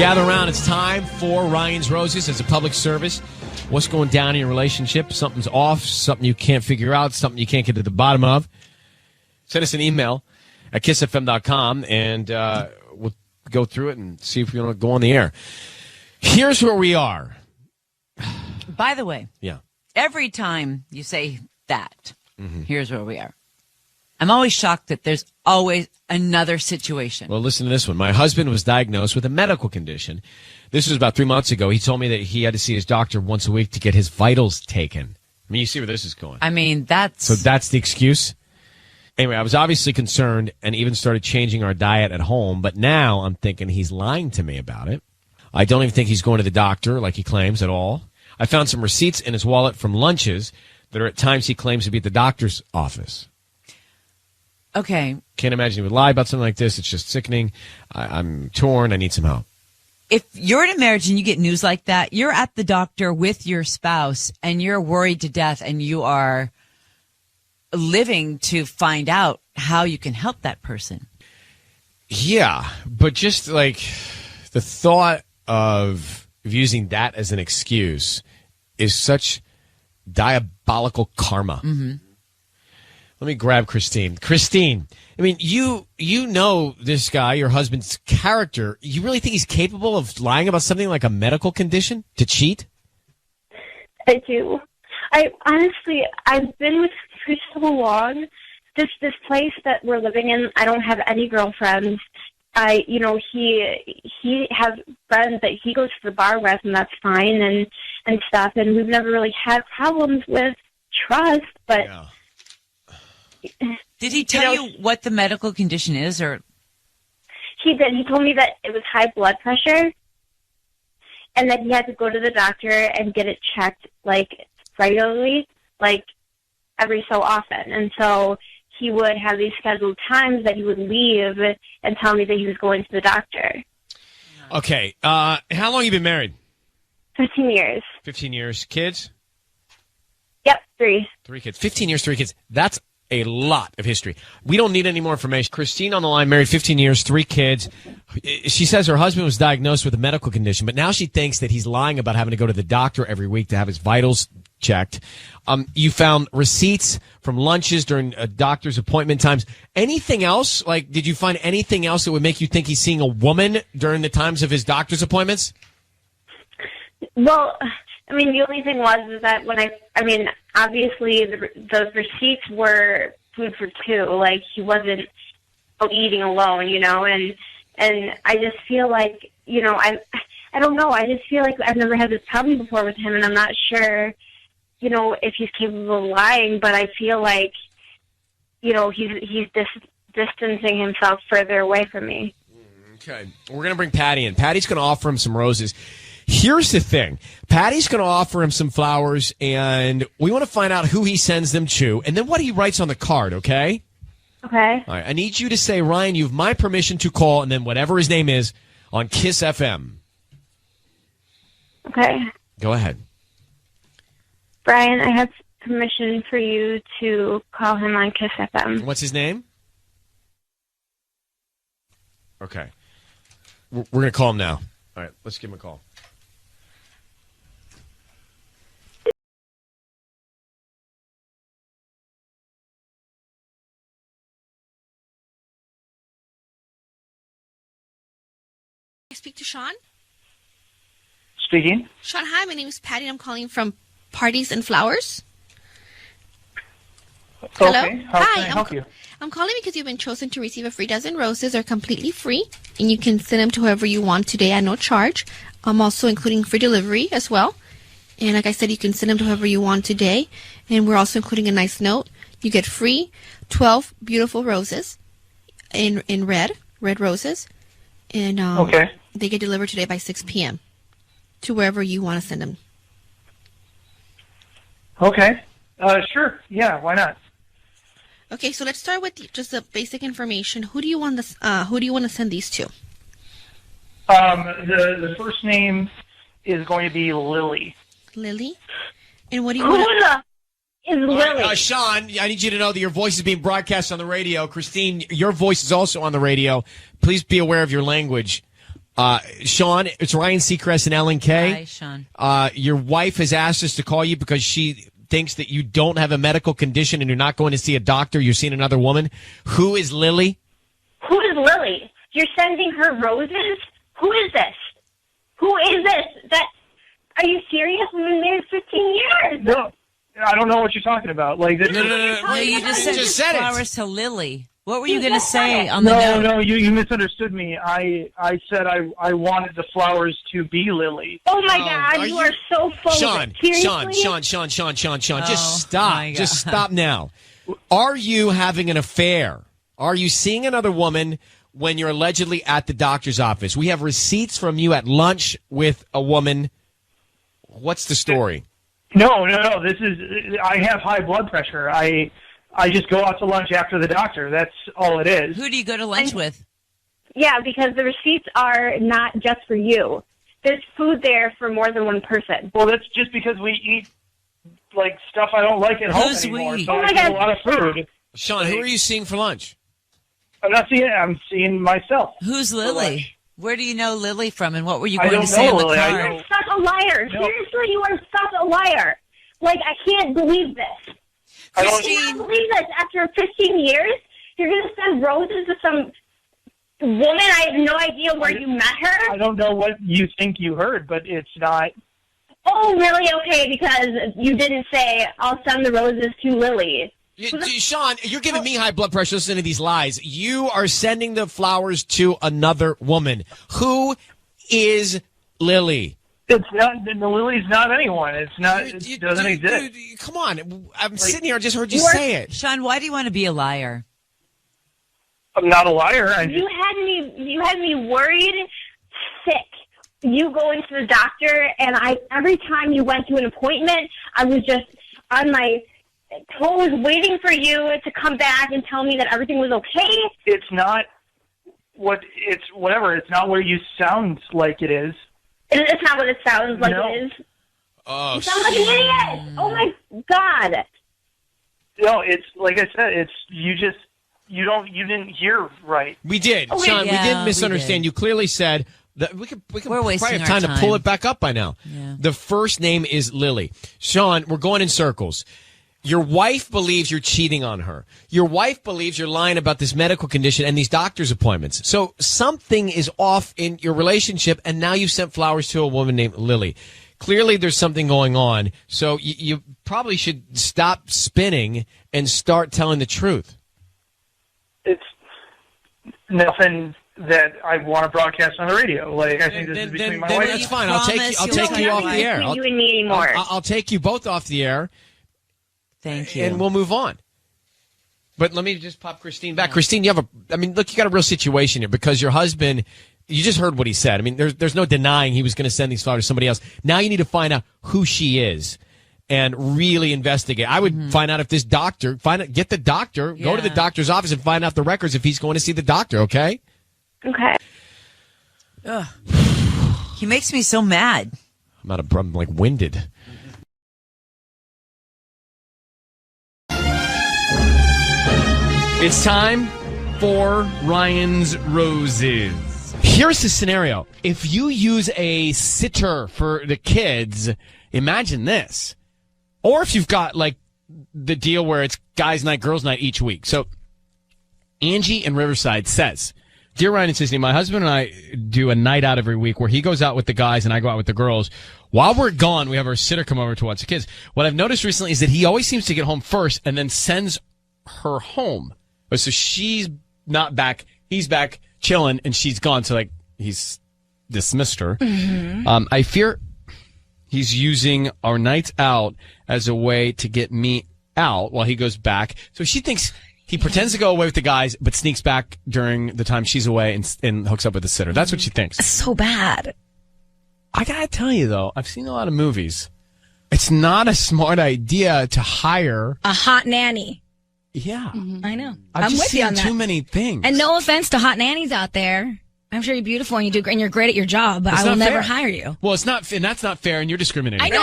Gather around. It's time for Ryan's Roses as a public service. What's going down in your relationship? Something's off, something you can't figure out, something you can't get to the bottom of. Send us an email at kissfm.com, and we'll go through it and see if we want to go on the air. Here's where we are. By the way, yeah, every time you say that, here's where we are. I'm always shocked that there's always another situation. Well, listen to this one. My husband was diagnosed with a medical condition. This was about 3 months ago. He told me that he had to see his doctor once a week to get his vitals taken. I mean, you see where this is going. I mean, So that's the excuse? Anyway, I was obviously concerned and even started changing our diet at home, but now I'm thinking he's lying to me about it. I don't even think he's going to the doctor like he claims at all. I found some receipts in his wallet from lunches that are at times he claims to be at the doctor's office. Okay. Can't imagine he would lie about something like this. It's just sickening. I'm torn. I need some help. If you're in a marriage and you get news like that, you're at the doctor with your spouse and you're worried to death and you are living to find out how you can help that person. Yeah, but just like the thought of using that as an excuse is such diabolical karma. Mm-hmm. Let me grab Christine. Christine, I mean, you know this guy, your husband's character. You really think he's capable of lying about something like a medical condition to cheat? I do. I've been with him for so long. This place that we're living in, I don't have any girlfriends. He has friends that he goes to the bar with, and that's fine and stuff. And we've never really had problems with trust, but. Yeah. Did he tell you what the medical condition is, or? He did. He told me that it was high blood pressure, and that he had to go to the doctor and get it checked, like, regularly, like, every so often. And so he would have these scheduled times that he would leave and tell me that he was going to the doctor. Okay. How long have you been married? 15 years. 15 years. Kids? Yep, 3. 3 kids. 15 years, 3 kids. That's a lot of history. We don't need any more information. Christine on the line, married 15 years, 3 kids. She says her husband was diagnosed with a medical condition, but now she thinks that he's lying about having to go to the doctor every week to have his vitals checked. You found receipts from lunches during doctor's appointment times. Anything else? Like, did you find anything else that would make you think he's seeing a woman during the times of his doctor's appointments? Well, I mean, the only thing was that when obviously the receipts were food for 2. Like, he wasn't eating alone, and I just feel like, I don't know. I just feel like I've never had this problem before with him, and I'm not sure, if he's capable of lying, but I feel like, he's distancing himself further away from me. Okay. We're going to bring Patty in. Patty's going to offer him some roses. Here's the thing. Patty's going to offer him some flowers, and we want to find out who he sends them to and then what he writes on the card, okay? Okay. All right. I need you to say, Ryan, you have my permission to call, and then whatever his name is on Kiss FM. Okay. Go ahead. Brian, I have permission for you to call him on Kiss FM. What's his name? Okay. We're going to call him now. All right. Let's give him a call. I speak to Sean? Speaking. Sean, hi, my name is Patty. I'm calling from Parties and Flowers. Hello? Okay. How can I help you? I'm calling because you've been chosen to receive a free dozen roses. They're completely free, and you can send them to whoever you want today at no charge. I'm also including free delivery as well. And like I said, you can send them to whoever you want today. And we're also including a nice note. You get free 12 beautiful roses in red roses. And okay. They get delivered today by 6 p.m. to wherever you want to send them. Okay. Sure. Yeah, why not? Okay, so let's start with just the basic information. Who do you want to send these to? The first name is going to be Lily. Lily? And what do you want is Lily? Sean, I need you to know that your voice is being broadcast on the radio. Christine, your voice is also on the radio. Please be aware of your language. Sean, it's Ryan Seacrest and Ellen Kay. Hi, Sean. Your wife has asked us to call you because she thinks that you don't have a medical condition and you're not going to see a doctor. You're seeing another woman. Who is Lily? Who is Lily? You're sending her roses? Who is this? Who is this? Are you serious? We've been married 15 years. No, I don't know what you're talking about. Like this. No. No, you just said sent it. flowers to Lily. What were you going to say on the note? No, you misunderstood me. I said I wanted the flowers to be Lily. Oh my God, you are so full Sean, of it. Seriously? Sean, just Oh, stop. my God. Just stop now. Are you having an affair? Are you seeing another woman when you're allegedly at the doctor's office? We have receipts from you at lunch with a woman. What's the story? No. I have high blood pressure. I just go out to lunch after the doctor. That's all it is. Who do you go to lunch with? Yeah, because the receipts are not just for you. There's food there for more than one person. Well, that's just because we eat like stuff I don't like at home Who's anymore. we? So Oh I my eat God. a lot of food. Sean, who are you seeing for lunch? I'm seeing myself. Who's Lily? Where do you know Lily from, and what were you I going to don't say know in the Lily. I car? know- You're such a liar. No. Seriously, you are such a liar. Like, I can't believe this. I I don't. cannot believe this. After 15 years, you're going to send roses to some woman. I have no idea where you met I her. don't know what you think you heard, but it's not. Oh, really? Okay, because you didn't say, I'll send the roses to Lily. Sean, you're giving me high blood pressure listening to these lies. You are sending the flowers to another woman. Who is Lily? It's not. The Lily's not anyone. It's not. It doesn't exist. Dude, come on. I'm sitting here. I just heard you You are- say it. Sean, why do you want to be a liar? I'm not a liar. You had me worried, sick. You go into the doctor, and every time you went to an appointment, I was just on my toes waiting for you to come back and tell me that everything was okay. It's not what. It's whatever. It's not what you sound like it is. It's not what it sounds like No. it is. Oh, You sound like an idiot. Oh my God. No, it's like I said. It's you just. You didn't hear right. we did. Okay. Sean, we Yeah, didn't we misunderstand. did. You clearly said that we could We're probably wasting have time our to pull time. it back up by now. Yeah. The first name is Lily. Sean, we're going in circles. Your wife believes you're cheating on her. Your wife believes you're lying about this medical condition and these doctor's appointments. So something is off in your relationship, and now you've sent flowers to a woman named Lily. Clearly, there's something going on. So you probably should stop spinning and start telling the truth. It's nothing that I want to broadcast on the radio. Like I think this is between my wife. That's and fine. I'll take you. I'll Promise take you'll you tell off me. the air. Between you and me anymore. I'll take you both off the air, Thank you. and we'll move on. But let me just pop Christine back. Christine, you got a real situation here because your husband, you just heard what he said. I mean, there's no denying he was going to send these flowers to somebody else. Now you need to find out who she is and really investigate. I would find out if this doctor, get the doctor, go to the Yeah. doctor's office and find out the records if he's going to see the doctor, okay? Okay. He makes me so mad. I'm like winded. It's time for Ryan's Roses. Here's the scenario. If you use a sitter for the kids, imagine this. Or if you've got like the deal where it's guys' night, girls' night each week. So Angie in Riverside says, Dear Ryan and Sissy, my husband and I do a night out every week where he goes out with the guys and I go out with the girls. While we're gone, we have our sitter come over to watch the kids. What I've noticed recently is that he always seems to get home first and then sends her home. So she's not back. He's back chilling and she's gone. So like he's dismissed her. I fear he's using our nights out as a way to get me out while he goes back. So she thinks he pretends to go away with the guys, but sneaks back during the time she's away and hooks up with the sitter. That's what she thinks. So bad. I gotta tell you though, I've seen a lot of movies. It's not a smart idea to hire. A hot nanny. Yeah, I know. I've I'm just with seen you on that. too many things. And no offense to hot nannies out there. I'm sure you're beautiful and you do great and you're great at your job, but It's I will not never fair. hire you. Well, it's not, and that's not fair, and you're discriminating. I know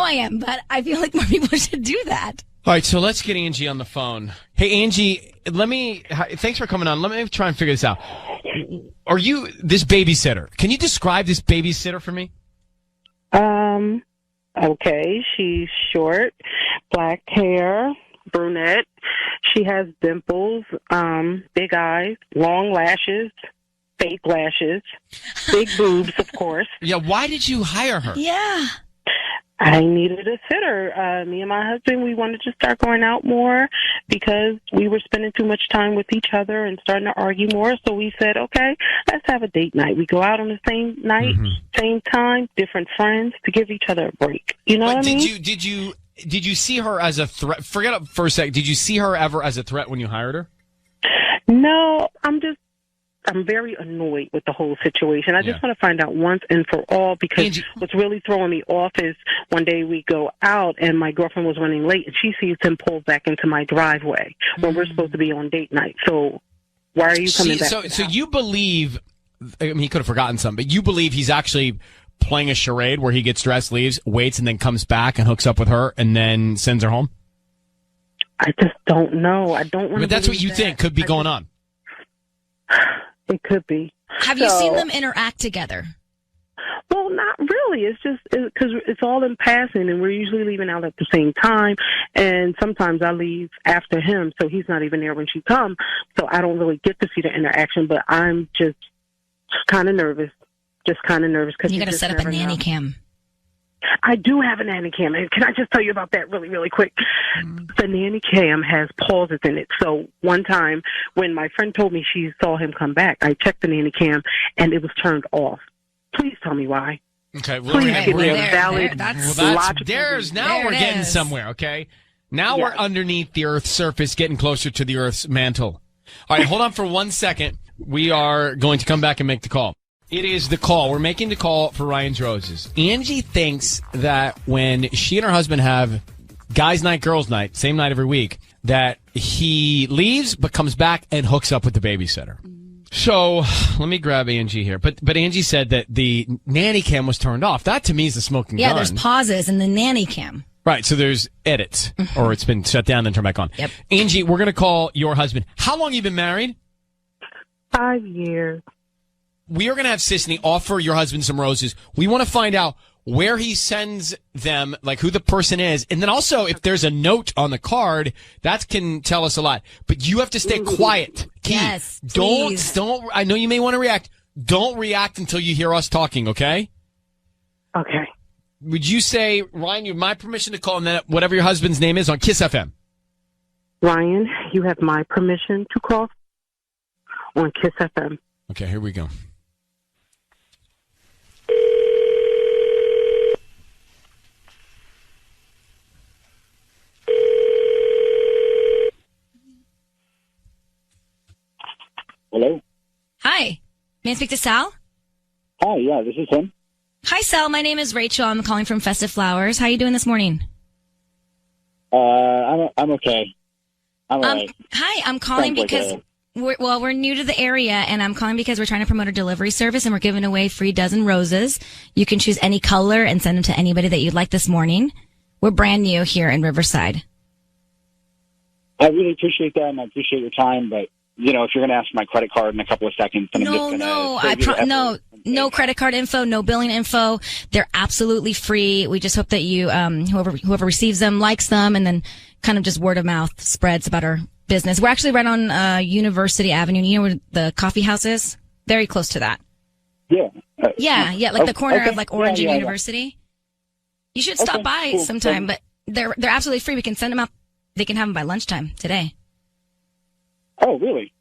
I am, but I feel like more people should do that. All right, so let's get Angie on the phone. Hey, Angie, Thanks for coming on. Let me try and figure this out. Are you this babysitter? Can you describe this babysitter for me? Okay. She's short, black hair, brunette. She has dimples, big eyes, long lashes, fake lashes, big boobs, of course. Yeah. Why did you hire her? Yeah. I needed a sitter. Me and my husband, we wanted to start going out more because we were spending too much time with each other and starting to argue more. So we said, okay, let's have a date night. We go out on the same night, same time, different friends to give each other a break. You know what I mean? Did you see her as a threat? Forget it for a sec. Did you see her ever as a threat when you hired her? No, I'm very annoyed with the whole situation. I just want to find out once and for all, because Angie, what's really throwing me off is one day we go out and my girlfriend was running late and she sees him pull back into my driveway when we're supposed to be on date night. So why are you coming back? So you believe, I mean, he could have forgotten something, but you believe he's actually playing a charade where he gets dressed, leaves, waits, and then comes back and hooks up with her and then sends her home? I just don't know. I don't want to. But that's what you think could be going on. It could be. Have you seen them interact together? Well, not really. It's just because it's all in passing, and we're usually leaving out at the same time. And sometimes I leave after him, so he's not even there when she comes. So I don't really get to see the interaction. But I'm just kind of nervous. Because You got to set up a nanny cam. I do have a nanny cam, and can I just tell you about that really, really quick? The nanny cam has pauses in it. So one time when my friend told me she saw him come back, I checked the nanny cam, and it was turned off. Please tell me why. Okay, well, Please give me a valid, logical reason. Now we're getting somewhere, okay? Now we're underneath the Earth's surface, getting closer to the Earth's mantle. All right, hold on for 1 second. We are going to come back and make the call. It is the call. We're making the call for Ryan's Roses. Angie thinks that when she and her husband have guys' night, girls' night, same night every week, that he leaves but comes back and hooks up with the babysitter. So let me grab Angie here. But Angie said that the nanny cam was turned off. That to me is the smoking gun. Yeah, there's pauses in the nanny cam. Right, so there's edits, or it's been shut down and turned back on. Yep. Angie, we're going to call your husband. How long have you been married? 5 years. We are going to have Sisney offer your husband some roses. We want to find out where he sends them, like who the person is. And then also, if there's a note on the card, that can tell us a lot. But you have to stay quiet. Key. Yes, please. Don't, I know you may want to react. Don't react until you hear us talking, okay? Okay. Would you say, Ryan, you have my permission to call, and then whatever your husband's name is on Kiss FM? Ryan, you have my permission to call on Kiss FM. Okay, here we go. Hello? Hi. May I speak to Sal? Hi, yeah, this is him. Hi, Sal. My name is Rachel. I'm calling from Festive Flowers. How are you doing this morning? I'm okay. I'm all right. Hi, I'm calling Sounds because we're new to the area, and I'm calling because we're trying to promote a delivery service, and we're giving away free dozen roses. You can choose any color and send them to anybody that you'd like this morning. We're brand new here in Riverside. I really appreciate that, and I appreciate your time, but you know, if you're going to ask for my credit card in a couple of seconds, then I'm just going to no credit card info, no billing info. They're absolutely free. We just hope that you, whoever receives them likes them, and then kind of just word of mouth spreads about our business. We're actually right on University Avenue. You know where the coffee house is? Very close to that. Yeah. Yeah, like the corner okay. of like Orange and Yeah. University. You should stop by cool. sometime, but they're absolutely free. We can send them out. They can have them by lunchtime today. Oh, really?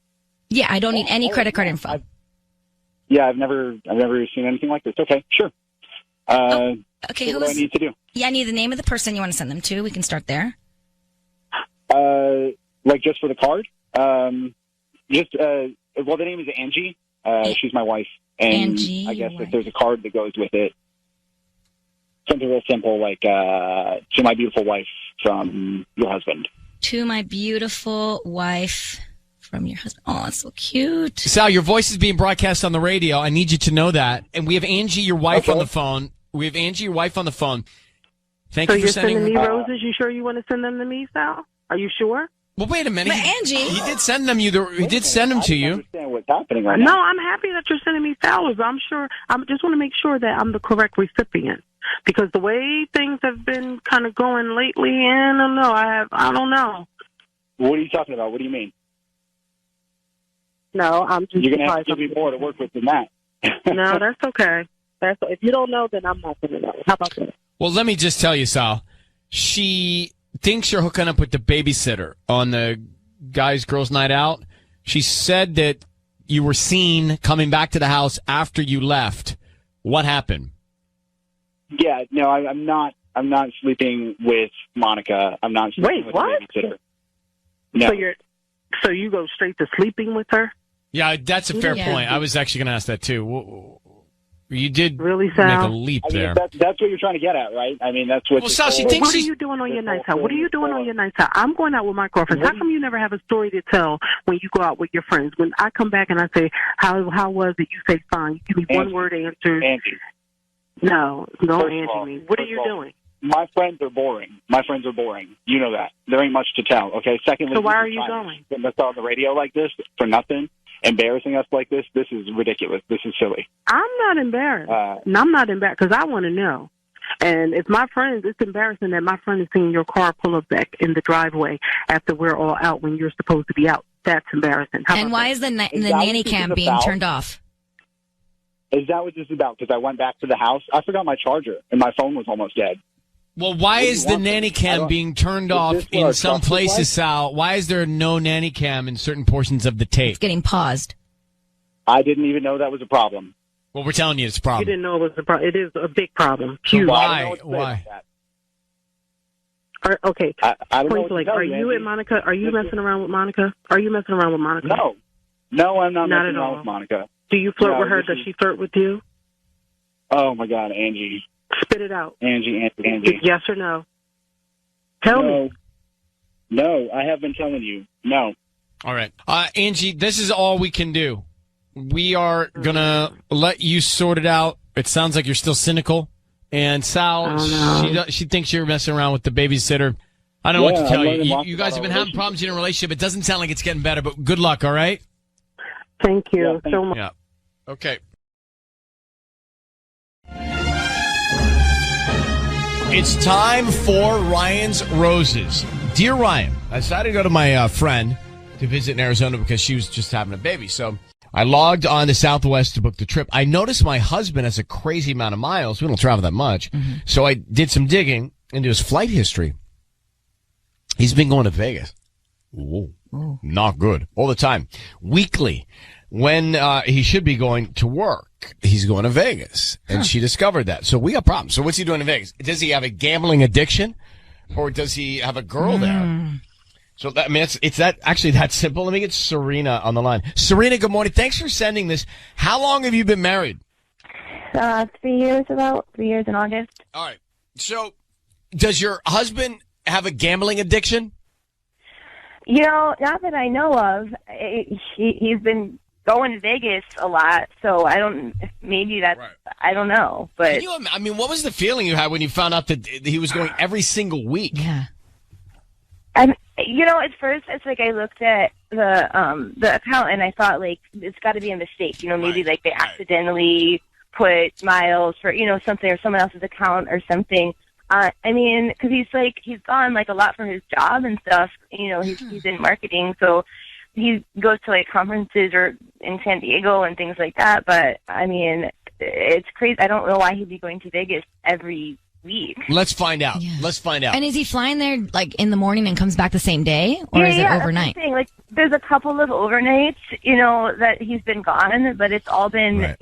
Yeah, I don't need any credit card info. I've never seen anything like this. Okay, sure. Okay, what do I need to do? Yeah, I need the name of the person you want to send them to. We can start there. Like just for the card? Well, the name is Angie. She's my wife. And Angie, I guess if there's a card that goes with it, something real simple like, to my beautiful wife from your husband. To my beautiful wife from your husband. Oh, that's so cute. Sal, your voice is being broadcast on the radio. I need you to know that. And we have Angie, your wife, on the phone. Thank So you for you're sending me me roses? You sure you want to send them to me, Sal? Are you sure? Well, wait a minute. But Angie, he did send them. He did send them to you. I don't understand what's happening right No, now. I'm happy that you're sending me flowers. I'm sure. I just want to make sure that I'm the correct recipient because the way things have been kind of going lately, I don't know. I don't know. What are you talking about? What do you mean? No, I'm just. You're going to have to give me more to work with than that. No, that's okay. If you don't know, then I'm not going to know. How about that? Well, let me just tell you, Sal. She thinks you're hooking up with the babysitter on the girls' night out. She said that you were seen coming back to the house after you left. What happened? Yeah, no, I'm not. I'm not sleeping with Monica. I'm not sleeping with what? the babysitter. No. So you go straight to sleeping with her? Yeah, that's a fair point. I was actually going to ask that too. You did really, Sal? make a leap I mean, there. That's what you're trying to get at, right? I mean, that's what. Well, Sal, she thinks what are you doing on your nights out? What are you doing on your nights out? I'm going out with my girlfriends. How come you never have a story to tell when you go out with your friends? When I come back and I say, "How was it?" You say, "Fine." You give me one word answers. Angie. No, don't Angie me. What are you doing? My friends are boring. You know that. There ain't much to tell, okay? Secondly, so why are you going? Putting us on the radio like this for nothing, embarrassing us like this is ridiculous. This is silly. I'm not embarrassed. I'm not embarrassed because I want to know. And if my friends, it's embarrassing that my friend is seeing your car pull up back in the driveway after we're all out when you're supposed to be out. That's embarrassing. And why is the nanny cam being turned off? Is that what this is about? Because I went back to the house. I forgot my charger, and my phone was almost dead. Well, why is the nanny cam being turned off in some places, Sal? Why is there no nanny cam in certain portions of the tape? It's getting paused. I didn't even know that was a problem. Well, we're telling you it's a problem. You didn't know it was a problem. It is a big problem. So Huge. why? Okay. I don't know. Are you and Monica? Are you messing around with Monica? No, I'm not at messing around all with Monica. Do you flirt with her? Does she flirt with you? Oh my God, Angie. Spit it out. Angie. Yes or no? Tell me. No, I have been telling you. No. All right. Angie, this is all we can do. We are going to let you sort it out. It sounds like you're still cynical. And Sal, she thinks you're messing around with the babysitter. I don't know what to tell you. You guys have been having problems in your relationship. It doesn't sound like it's getting better, but good luck, all right? Thank you so much. Yeah. Okay. It's time for Ryan's Roses. Dear Ryan, I decided to go to my friend to visit in Arizona because she was just having a baby. So I logged on to Southwest to book the trip. I noticed my husband has a crazy amount of miles. We don't travel that much. Mm-hmm. So I did some digging into his flight history. He's been going to Vegas. Ooh, not good. All the time. Weekly. When he should be going to work, he's going to Vegas. And she discovered that. So we got problems. So what's he doing in Vegas? Does he have a gambling addiction? Or does he have a girl there? So that, I mean, it's that actually that simple. Let me get Serena on the line. Serena, good morning. Thanks for sending this. How long have you been married? 3 years, about 3 years in August. All right. So does your husband have a gambling addiction? You know, not that I know of. He's been going to Vegas a lot, so I don't. Maybe that's. Right. I don't know, but I mean, what was the feeling you had when you found out that he was going every single week? Yeah. And you know, at first it's like I looked at the account and I thought like it's got to be a mistake. You know, maybe like they accidentally put miles for something or someone else's account or something. I mean, because he's gone like a lot for his job and stuff. You know, he's in marketing, so he goes to like conferences or in San Diego and things like that. But I mean, it's crazy. I don't know why he'd be going to Vegas every week. Let's find out. Yeah. Let's find out. And is he flying there like in the morning and comes back the same day, or is it overnight? That's the thing. Like, there's a couple of overnights, that he's been gone, but it's all been,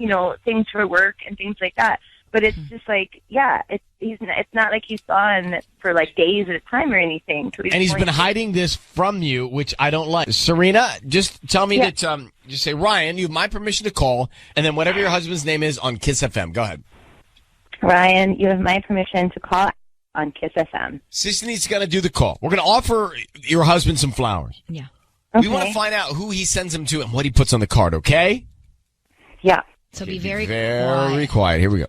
things for work and things like that. But it's just like, it's not like he's gone for like days at a time or anything. So and he's been hiding this from you, which I don't like. Serena, just tell me that, just say, Ryan, you have my permission to call, and then whatever your husband's name is on Kiss FM. Go ahead. Ryan, you have my permission to call on Kiss FM. Sisney's going to do the call. We're going to offer your husband some flowers. Yeah. Okay. We want to find out who he sends them to and what he puts on the card, okay? Yeah. So be very quiet. Here we go.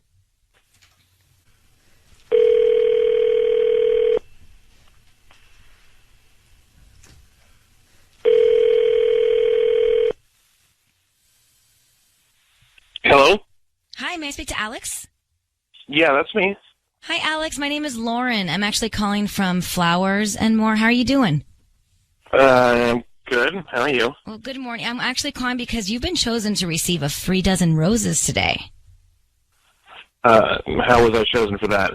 Hello? Hi, may I speak to Alex? Yeah, that's me. Hi, Alex. My name is Lauren. I'm actually calling from Flowers and More. How are you doing? I'm good. How are you? Well, good morning. I'm actually calling because you've been chosen to receive a free dozen roses today. How was I chosen for that?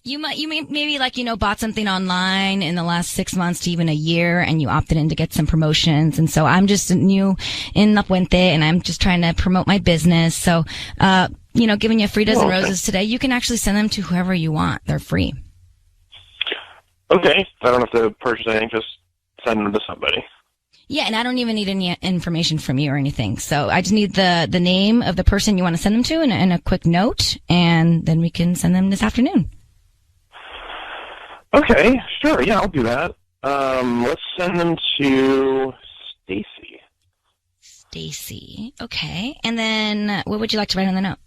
You maybe bought something online in the last 6 months to even a year, and you opted in to get some promotions. And so I'm just new in La Puente, and I'm just trying to promote my business. So, giving you a free dozen roses today. You can actually send them to whoever you want. They're free. Okay. I don't have to purchase anything. Just send them to somebody. Yeah, and I don't even need any information from you or anything. So I just need the name of the person you want to send them to and a quick note, and then we can send them this afternoon. Okay, sure. Yeah, I'll do that. Let's send them to Stacy. Stacy. Okay. And then what would you like to write on the note?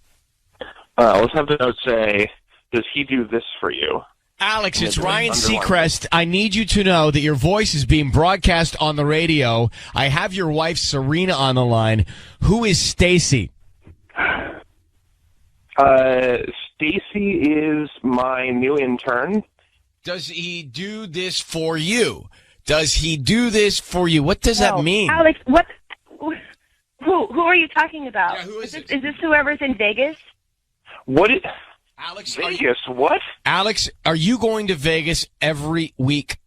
Let's have the note say, does he do this for you? Alex, it's Ryan Seacrest. I need you to know that your voice is being broadcast on the radio. I have your wife, Serena, on the line. Who is Stacy? Stacy is my new intern. Does he do this for you? Does he do this for you? What does that mean? Alex, what? Who are you talking about? Yeah, who is it? Is this whoever's in Vegas? What? Alex, Vegas? What? Alex, are you going to Vegas every week?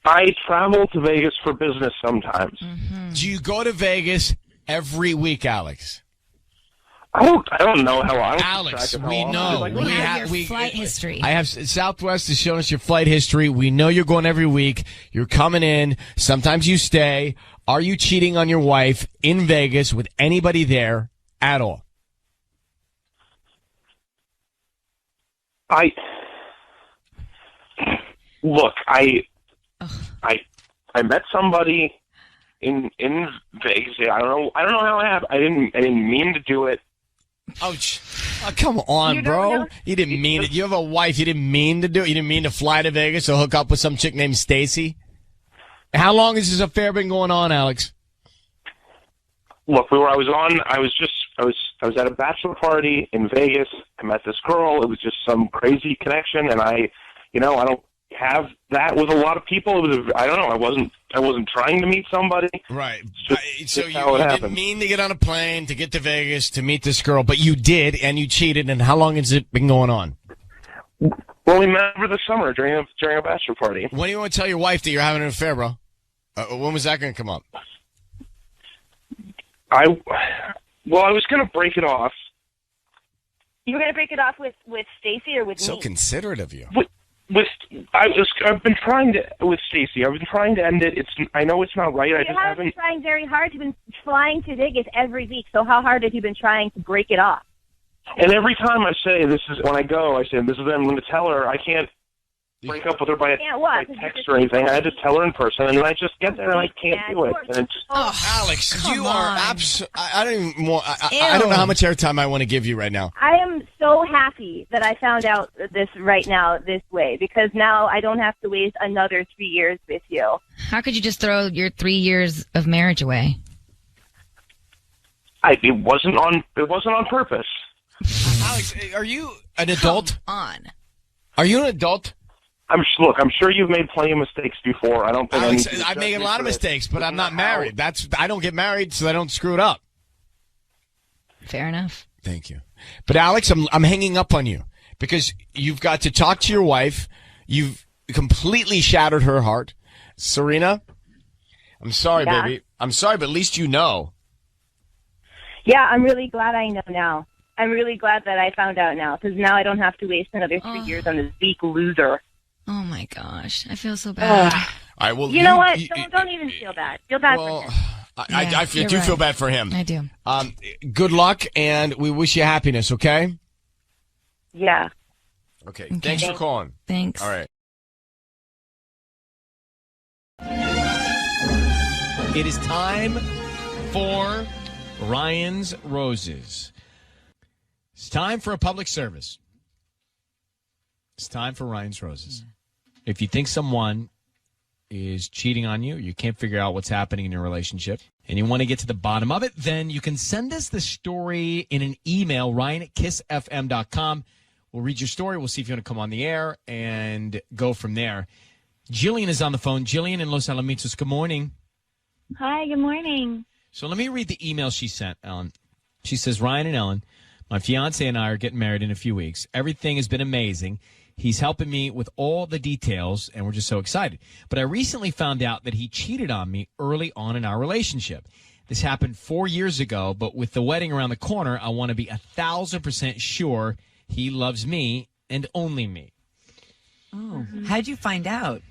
I travel to Vegas for business sometimes. Mm-hmm. Do you go to Vegas every week, Alex? I don't know how I. Alex, we know. We have your flight history. I have Southwest has shown us your flight history. We know you're going every week. You're coming in. Sometimes you stay. Are you cheating on your wife in Vegas with anybody there at all? I met somebody in Vegas. I don't know how it happened. I didn't mean to do it. Oh, come on, bro. You didn't mean it. You have a wife. You didn't mean to do it. You didn't mean to fly to Vegas to hook up with some chick named Stacy. How long has this affair been going on, Alex? Look, I was at a bachelor party in Vegas. I met this girl. It was just some crazy connection, and I don't have that with a lot of people. I don't know. I wasn't trying to meet somebody. Right. So you didn't mean to get on a plane to get to Vegas to meet this girl, but you did, and you cheated. And how long has it been going on? Well, we met over the summer during a bachelor party. When do you want to tell your wife that you're having an affair, bro? When was that going to come up? I was going to break it off. You were going to break it off with Stacy or with me? So considerate of you. I've been trying to with Stacy. I've been trying to end it. I know it's not right. I just haven't been trying very hard. You've been flying to Vegas every week. So how hard have you been trying to break it off? And every time I say this is when I go, I say this is what I'm going to tell her. I can't break up with her by text or anything. I had to tell her in person, and then I just get there and I can't do it. And it's Alex, you are I don't even want. I don't know how much airtime I want to give you right now. I am so happy that I found out this right now this way, because now I don't have to waste another 3 years with you. How could you just throw your 3 years of marriage away? It wasn't on purpose. Alex, are you an adult? Come on. Are you an adult? I'm sure you've made plenty of mistakes before. I don't think Alex, I've made a lot of mistakes, but I'm not married. I don't get married, so I don't screw it up. Fair enough. Thank you. But Alex, I'm hanging up on you because you've got to talk to your wife. You've completely shattered her heart. Serena, I'm sorry, baby. I'm sorry, but at least you know. Yeah, I'm really glad I know now. I'm really glad that I found out now, because now I don't have to waste another 3 years on this weak loser. Oh, my gosh. I feel so bad. All right, well, you know what? Don't even feel bad. Feel bad for him. I do feel bad for him. I do. Good luck, and we wish you happiness, okay? Yeah. Okay. Thanks for calling. Thanks. All right. It is time for Ryan's Roses. It's time for a public service. It's time for Ryan's Roses. If you think someone is cheating on you, you can't figure out what's happening in your relationship, and you want to get to the bottom of it, then you can send us the story in an email, ryan@kissfm.com. We'll read your story. We'll see if you want to come on the air and go from there. Jillian is on the phone. Jillian in Los Alamitos, good morning. Hi, good morning. So let me read the email she sent, Ellen. She says, Ryan and Ellen, my fiance and I are getting married in a few weeks. Everything has been amazing. He's helping me with all the details, and we're just so excited. But I recently found out that he cheated on me early on in our relationship. This happened 4 years ago, but with the wedding around the corner, I want to be 1,000% sure he loves me and only me. Oh, how'd you find out?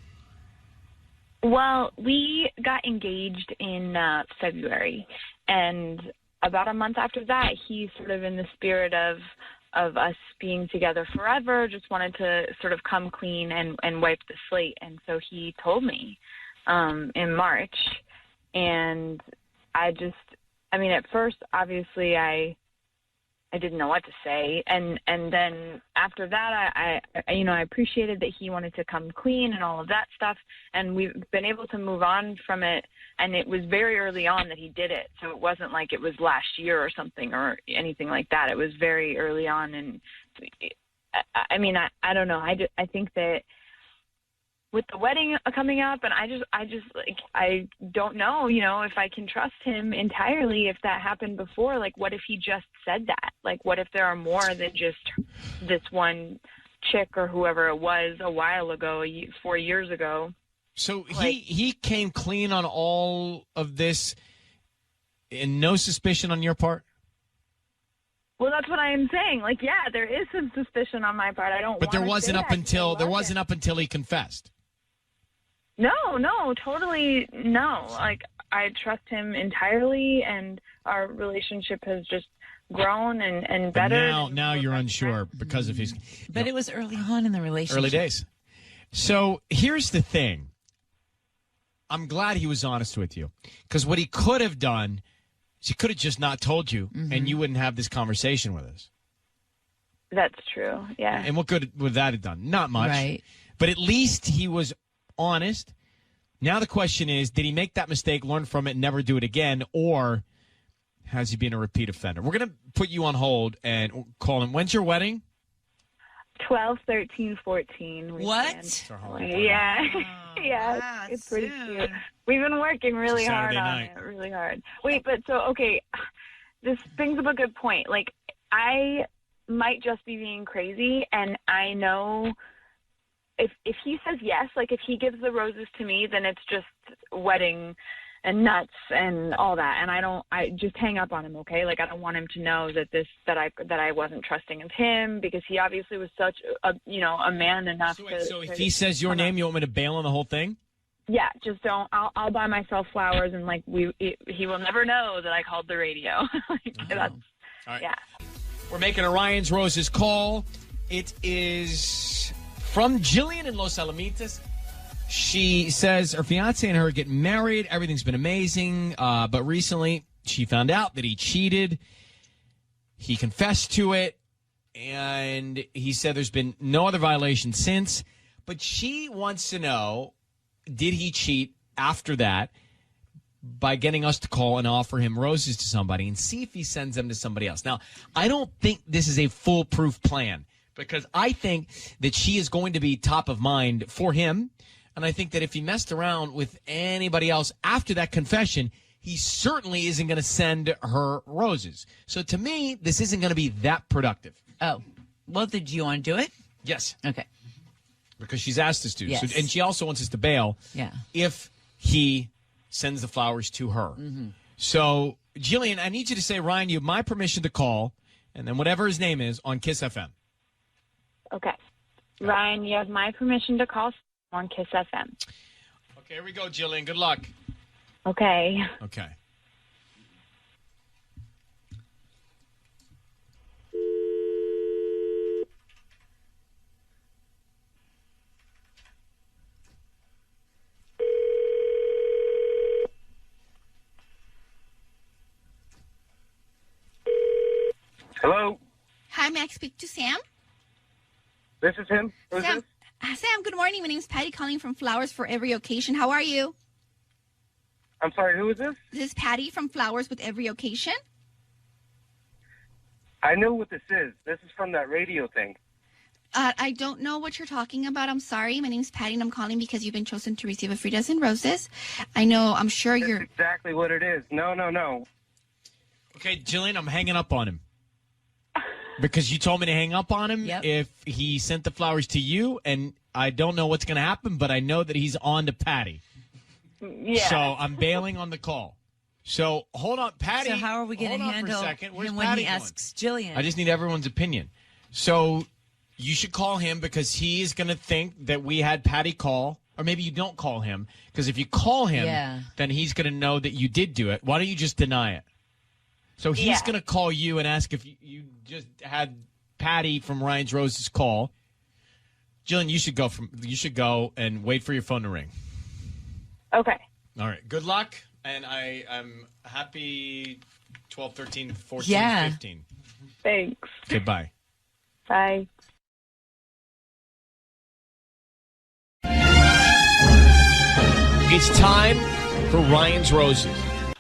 Well, we got engaged in February, and about a month after that, he sort of in the spirit of us being together forever, just wanted to sort of come clean and wipe the slate. And so he told me in March, and at first, obviously, I didn't know what to say. And then after that, I appreciated that he wanted to come clean and all of that stuff. And we've been able to move on from it. And it was very early on that he did it. So it wasn't like it was last year or something or anything like that. It was very early on. And I don't know. I think that with the wedding coming up, and I don't know, if I can trust him entirely. If that happened before, like, what if he just said that? Like, what if there are more than just this one chick or whoever it was a while ago, 4 years ago? So he came clean on all of this, and no suspicion on your part? Well, that's what I am saying. Like, yeah, there is some suspicion on my part. I don't. But there wasn't up until he confessed. No, totally no. Like, I trust him entirely, and our relationship has just grown and better. But now you're unsure because of his. But it was early on in the relationship. Early days. So here's the thing. I'm glad he was honest with you, because what he could have done is he could have just not told you, and you wouldn't have this conversation with us. That's true. Yeah. And what good would that have done? Not much. Right. But at least he was honest. Now the question is, did he make that mistake, learn from it, and never do it again, or has he been a repeat offender? We're going to put you on hold and call him. When's your wedding? 12, 13, 14. What? Yeah. Yeah, it's pretty cute. We've been working really hard on it, really hard. Wait, but so, okay, this brings up a good point. Like, I might just be being crazy, and I know if he says yes, like if he gives the roses to me, then it's just wedding and nuts and all that, and I just hang up on him, okay? Like, I don't want him to know that I wasn't trusting of him, because he obviously was such a man enough. So if he says your name, you want me to bail on the whole thing? Yeah, just don't. I'll buy myself flowers, and like he will never know that I called the radio. That's all right. Yeah. We're making a Ryan's Roses call. It is from Jillian in Los Alamitos. She says her fiance and her are getting married. Everything's been amazing. But recently she found out that he cheated. He confessed to it. And he said there's been no other violation since. But she wants to know, did he cheat after that by getting us to call and offer him roses to somebody and see if he sends them to somebody else? Now, I don't think this is a foolproof plan, because I think that she is going to be top of mind for him. And I think that if he messed around with anybody else after that confession, he certainly isn't going to send her roses. So to me, this isn't going to be that productive. Oh, well, did you want to do it? Yes. Okay. Because she's asked us to. Yes. So, and she also wants us to bail if he sends the flowers to her. Mm-hmm. So, Jillian, I need you to say, Ryan, you have my permission to call, and then whatever his name is, on Kiss FM. Okay. Ryan, you have my permission to call on Kiss FM. Okay, here we go, Jillian. Good luck. Okay. Okay. Hello? Hi, may I speak to Sam? This is him? Who's Sam, this? Sam, good morning. My name's Patty calling from Flowers for Every Occasion. How are you? I'm sorry, who is this? This is Patty from Flowers with Every Occasion. I know what this is. This is from that radio thing. I don't know what you're talking about. I'm sorry. My name's Patty, and I'm calling because you've been chosen to receive a free dozen roses. I'm sure That's you're... exactly what it is. No. Okay, Jillian, I'm hanging up on him. Because you told me to hang up on him if he sent the flowers to you, and I don't know what's going to happen, but I know that he's on to Patty. Yeah. So I'm bailing on the call. So hold on, Patty. So how are we going to handle him when Patty he asks Jillian? I just need everyone's opinion. So you should call him because he's going to think that we had Patty call, or maybe you don't call him, because if you call him, then he's going to know that you did do it. Why don't you just deny it? So he's going to call you and ask if you just had Patty from Ryan's Roses call. Jillian, you should go and wait for your phone to ring. Okay. All right. Good luck. And I'm happy 12, 13, 14, 15. Thanks. Okay, bye. Bye. It's time for Ryan's Roses.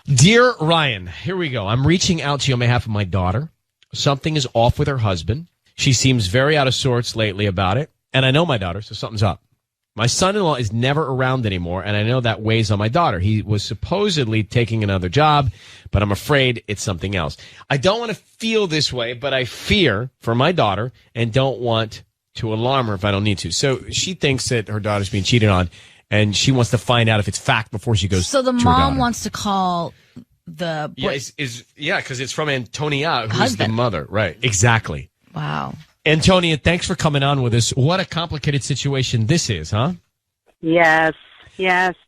Dear Ryan, here we go. I'm reaching out to you on behalf of my daughter. Something is off with her husband. She seems very out of sorts lately about it. And I know my daughter, so something's up. My son-in-law is never around anymore, and I know that weighs on my daughter. He was supposedly taking another job, but I'm afraid it's something else. I don't want to feel this way, but I fear for my daughter and don't want to alarm her if I don't need to. So she thinks that her daughter's being cheated on, and she wants to find out if it's fact before she goes So the to her mom daughter. wants to call the boy. Yeah, because it's from Antonia, who's Husband. the mother. Right, exactly. Wow. Antonia, thanks for coming on with us. What a complicated situation this is, huh? Yes.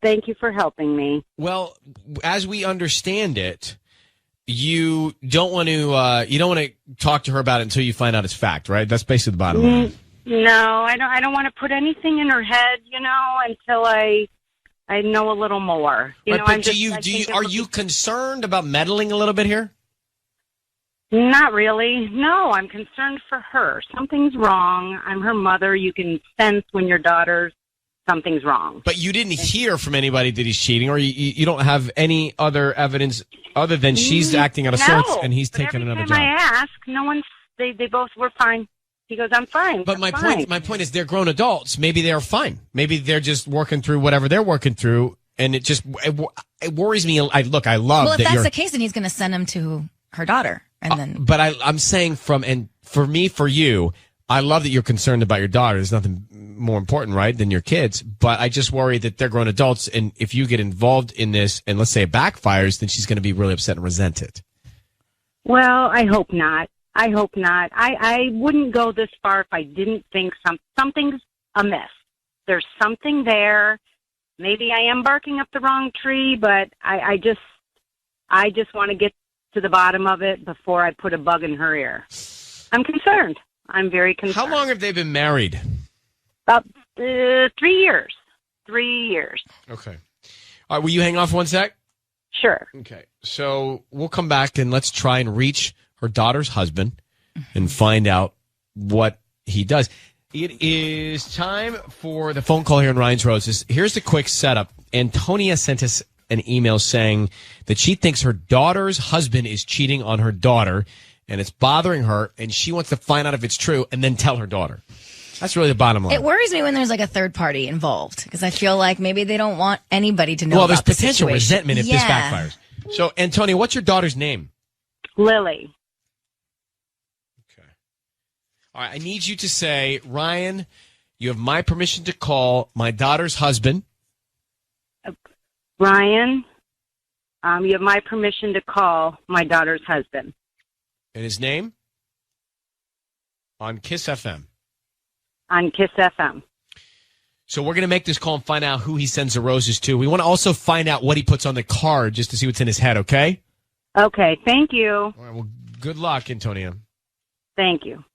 Thank you for helping me. Well, as we understand it, you don't want to talk to her about it until you find out it's fact, right? That's basically the bottom line. No, I don't want to put anything in her head, until I know a little more. Right, but are you concerned about meddling a little bit here? Not really. No, I'm concerned for her. Something's wrong. I'm her mother. You can sense when your daughter's something's wrong. But you didn't hear from anybody that he's cheating, or you don't have any other evidence other than she's acting out of sorts and he's taking another job. Every time I ask, no one's. They both were fine. He goes, I'm fine. But my point is, they're grown adults. Maybe they're fine. Maybe they're just working through whatever they're working through, and it worries me. I love Well, if that that's the case, then he's going to send him to her daughter, and then. But I'm saying for you, I love that you're concerned about your daughter. There's nothing more important, right, than your kids. But I just worry that they're grown adults, and if you get involved in this, and let's say it backfires, then she's going to be really upset and resent it. Well, I hope not. I wouldn't go this far if I didn't think something's amiss. There's something there. Maybe I am barking up the wrong tree, but I just want to get to the bottom of it before I put a bug in her ear. I'm concerned. I'm very concerned. How long have they been married? About 3 years. 3 years. Okay. All right, will you hang off 1 sec? Sure. Okay. So we'll come back and let's try and reach her daughter's husband and find out what he does. It is time for the phone call here in Ryan's Roses. Here's the quick setup. Antonia sent us an email saying that she thinks her daughter's husband is cheating on her daughter, and it's bothering her, and she wants to find out if it's true and then tell her daughter. That's really the bottom line. It worries me when there's like a third party involved because I feel like maybe they don't want anybody to know about there's the potential situation. resentment if this backfires. So, Antonia, what's your daughter's name? Lily. All right, I need you to say, Ryan, you have my permission to call my daughter's husband. Ryan, you have my permission to call my daughter's husband. And his name? On Kiss FM. On Kiss FM. So we're going to make this call and find out who he sends the roses to. We want to also find out what he puts on the card just to see what's in his head, okay? Okay, thank you. All right, well, good luck, Antonia. Thank you.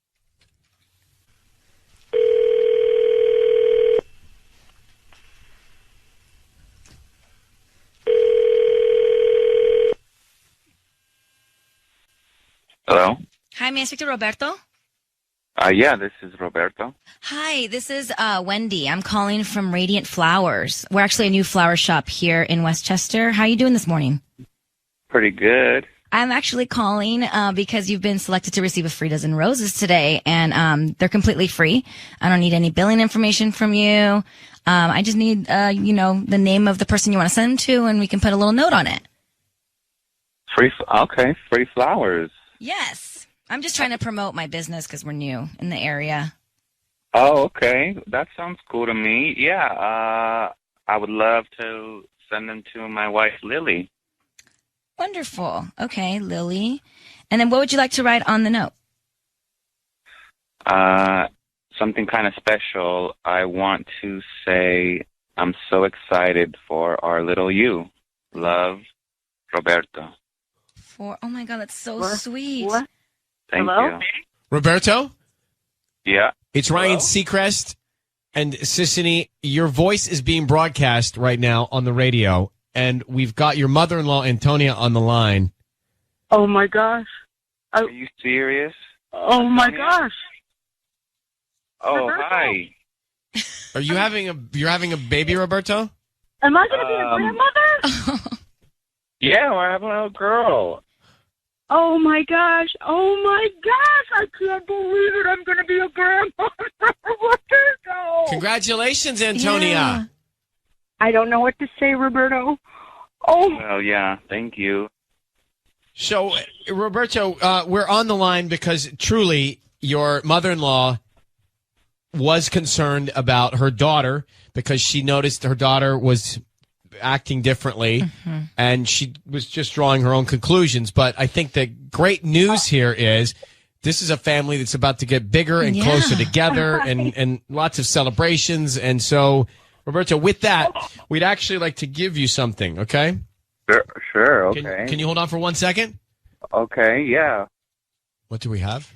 Hello? Hi, may I speak to Roberto? Yeah, this is Roberto. Hi, this is Wendy. I'm calling from Radiant Flowers. We're actually a new flower shop here in Westchester. How are you doing this morning? Pretty good. I'm actually calling because you've been selected to receive a free dozen roses today, and they're completely free. I don't need any billing information from you. I just need, the name of the person you want to send them to, and we can put a little note on it. Free flowers. Yes. I'm just trying to promote my business because we're new in the area. Oh, okay. That sounds cool to me. Yeah, I would love to send them to my wife, Lily. Wonderful. Okay, Lily. And then what would you like to write on the note? Something kind of special. I want to say I'm so excited for our little you. Love, Roberto. Oh my God, that's so sweet. What? Thank Hello? you. Roberto? Yeah. It's Ryan Seacrest and Sissany. Your voice is being broadcast right now on the radio, and we've got your mother-in-law, Antonia, on the line. Oh, my gosh. Are you serious? Oh, my Antonia? gosh. Oh, Roberto? hi. Are you having a baby, Roberto? Am I going to be a grandmother? Yeah, we're having a little girl. Oh, my gosh. Oh, my gosh. I can't believe it. I'm going to be a grandmother. Roberto. Congratulations, Antonia. Yeah. I don't know what to say, Roberto. Oh. Well, yeah, thank you. So, Roberto, we're on the line because truly your mother-in-law was concerned about her daughter because she noticed her daughter was acting differently, and she was just drawing her own conclusions. But I think the great news here is this is a family that's about to get bigger and closer together and lots of celebrations. And so, Roberto, with that, we'd actually like to give you something, okay? Sure, okay. Can you hold on for 1 second? Okay, yeah. What do we have?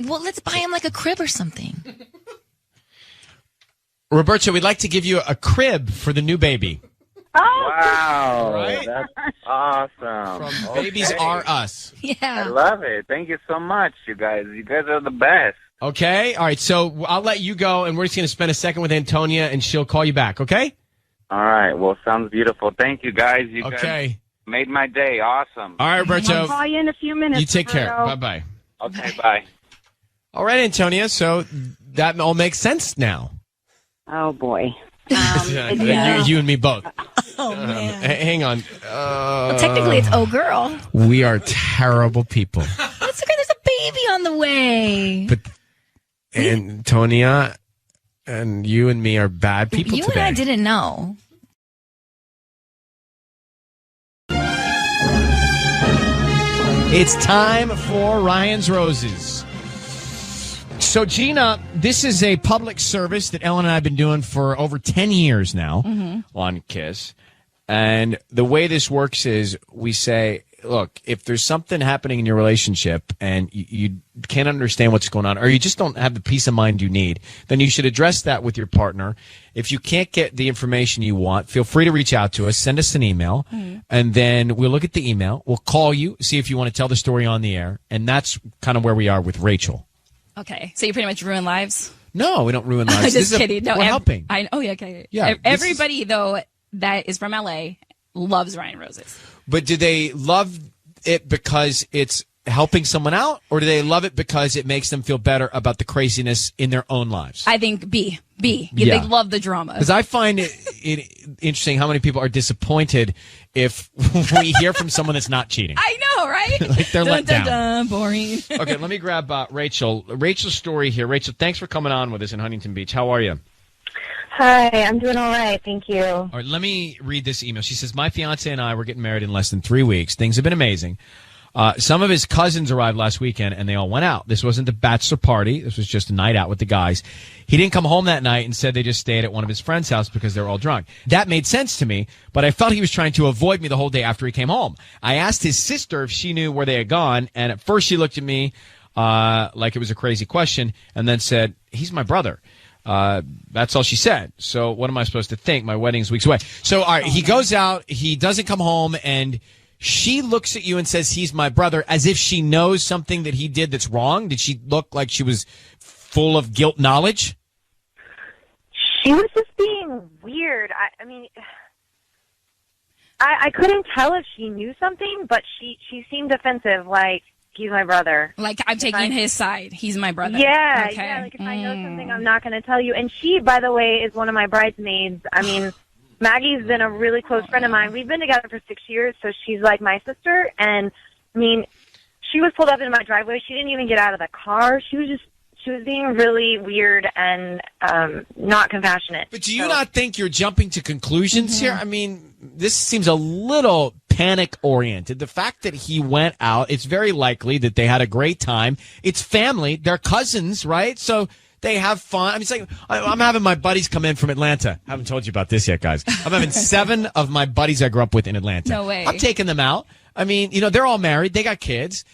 Well, let's buy him like a crib or something. Roberto, we'd like to give you a crib for the new baby. Oh. Wow, Right? that's awesome. From Babies Are Us. Yeah. I love it. Thank you so much, you guys. You guys are the best. Okay? All right, so I'll let you go, and we're just going to spend a second with Antonia, and she'll call you back, okay? All right, well, sounds beautiful. Thank you, guys. You guys made my day. Awesome. All right, Roberto. I'll call you in a few minutes. You take care. Roberto. Bye-bye. Okay, bye. All right, Antonia, so that all makes sense now. Oh, boy. You and me both. Oh, man. Hang on. Well, technically, it's oh girl. We are terrible people. That's okay. There's a baby on the way. But Antonia and you and me are bad people you today. and I didn't know. It's time for Ryan's Roses. So, Gina, this is a public service that Ellen and I have been doing for over 10 years now on KISS. And the way this works is we say, look, if there's something happening in your relationship and you can't understand what's going on, or you just don't have the peace of mind you need, then you should address that with your partner. If you can't get the information you want, feel free to reach out to us, send us an email, and then we'll look at the email. We'll call you, see if you want to tell the story on the air. And that's kind of where we are with Rachel. Okay, so you pretty much ruin lives? No, we don't ruin lives. Just kidding. No, we're helping. Okay. Yeah, everybody, though, that is from LA loves Ryan Roses. But do they love it because it's helping someone out, or do they love it because it makes them feel better about the craziness in their own lives? I think B. Yeah. They love the drama. Because I find it interesting how many people are disappointed if we hear from someone that's not cheating. I know, right? Like they're let down. Dun, boring. Okay, let me grab Rachel. Rachel's story here. Rachel, thanks for coming on with us in Huntington Beach. How are you? Hi, I'm doing all right. Thank you. All right, let me read this email. She says, my fiance and I were getting married in less than 3 weeks. Things have been amazing. Some of his cousins arrived last weekend, and they all went out. This wasn't a bachelor party. This was just a night out with the guys. He didn't come home that night and said they just stayed at one of his friends' house because they were all drunk. That made sense to me, but I felt he was trying to avoid me the whole day after he came home. I asked his sister if she knew where they had gone, and at first she looked at me like it was a crazy question, and then said, he's my brother. That's all she said. So what am I supposed to think? My wedding's weeks away. So all right, he goes out, he doesn't come home, and she looks at you and says, he's my brother, as if she knows something that he did that's wrong? Did she look like she was full of guilt knowledge? She was just being weird. I mean, I couldn't tell if she knew something, but she seemed defensive, like, he's my brother. Like, I'm taking his side. He's my brother. Yeah, okay. yeah. Like, if I know something, I'm not going to tell you. And she, by the way, is one of my bridesmaids. I mean, Maggie's been a really close friend of mine. We've been together for 6 years, so she's like my sister. And, I mean, she was pulled up in my driveway. She didn't even get out of the car. She was being really weird and not compassionate. But do you not think you're jumping to conclusions here? I mean, this seems a little panic-oriented. The fact that he went out, it's very likely that they had a great time. It's family. They're cousins, right? So they have fun. I mean, it's like I'm having my buddies come in from Atlanta. I haven't told you about this yet, guys. I'm having 7 of my buddies I grew up with in Atlanta. No way. I'm taking them out. I mean, they're all married. They got kids.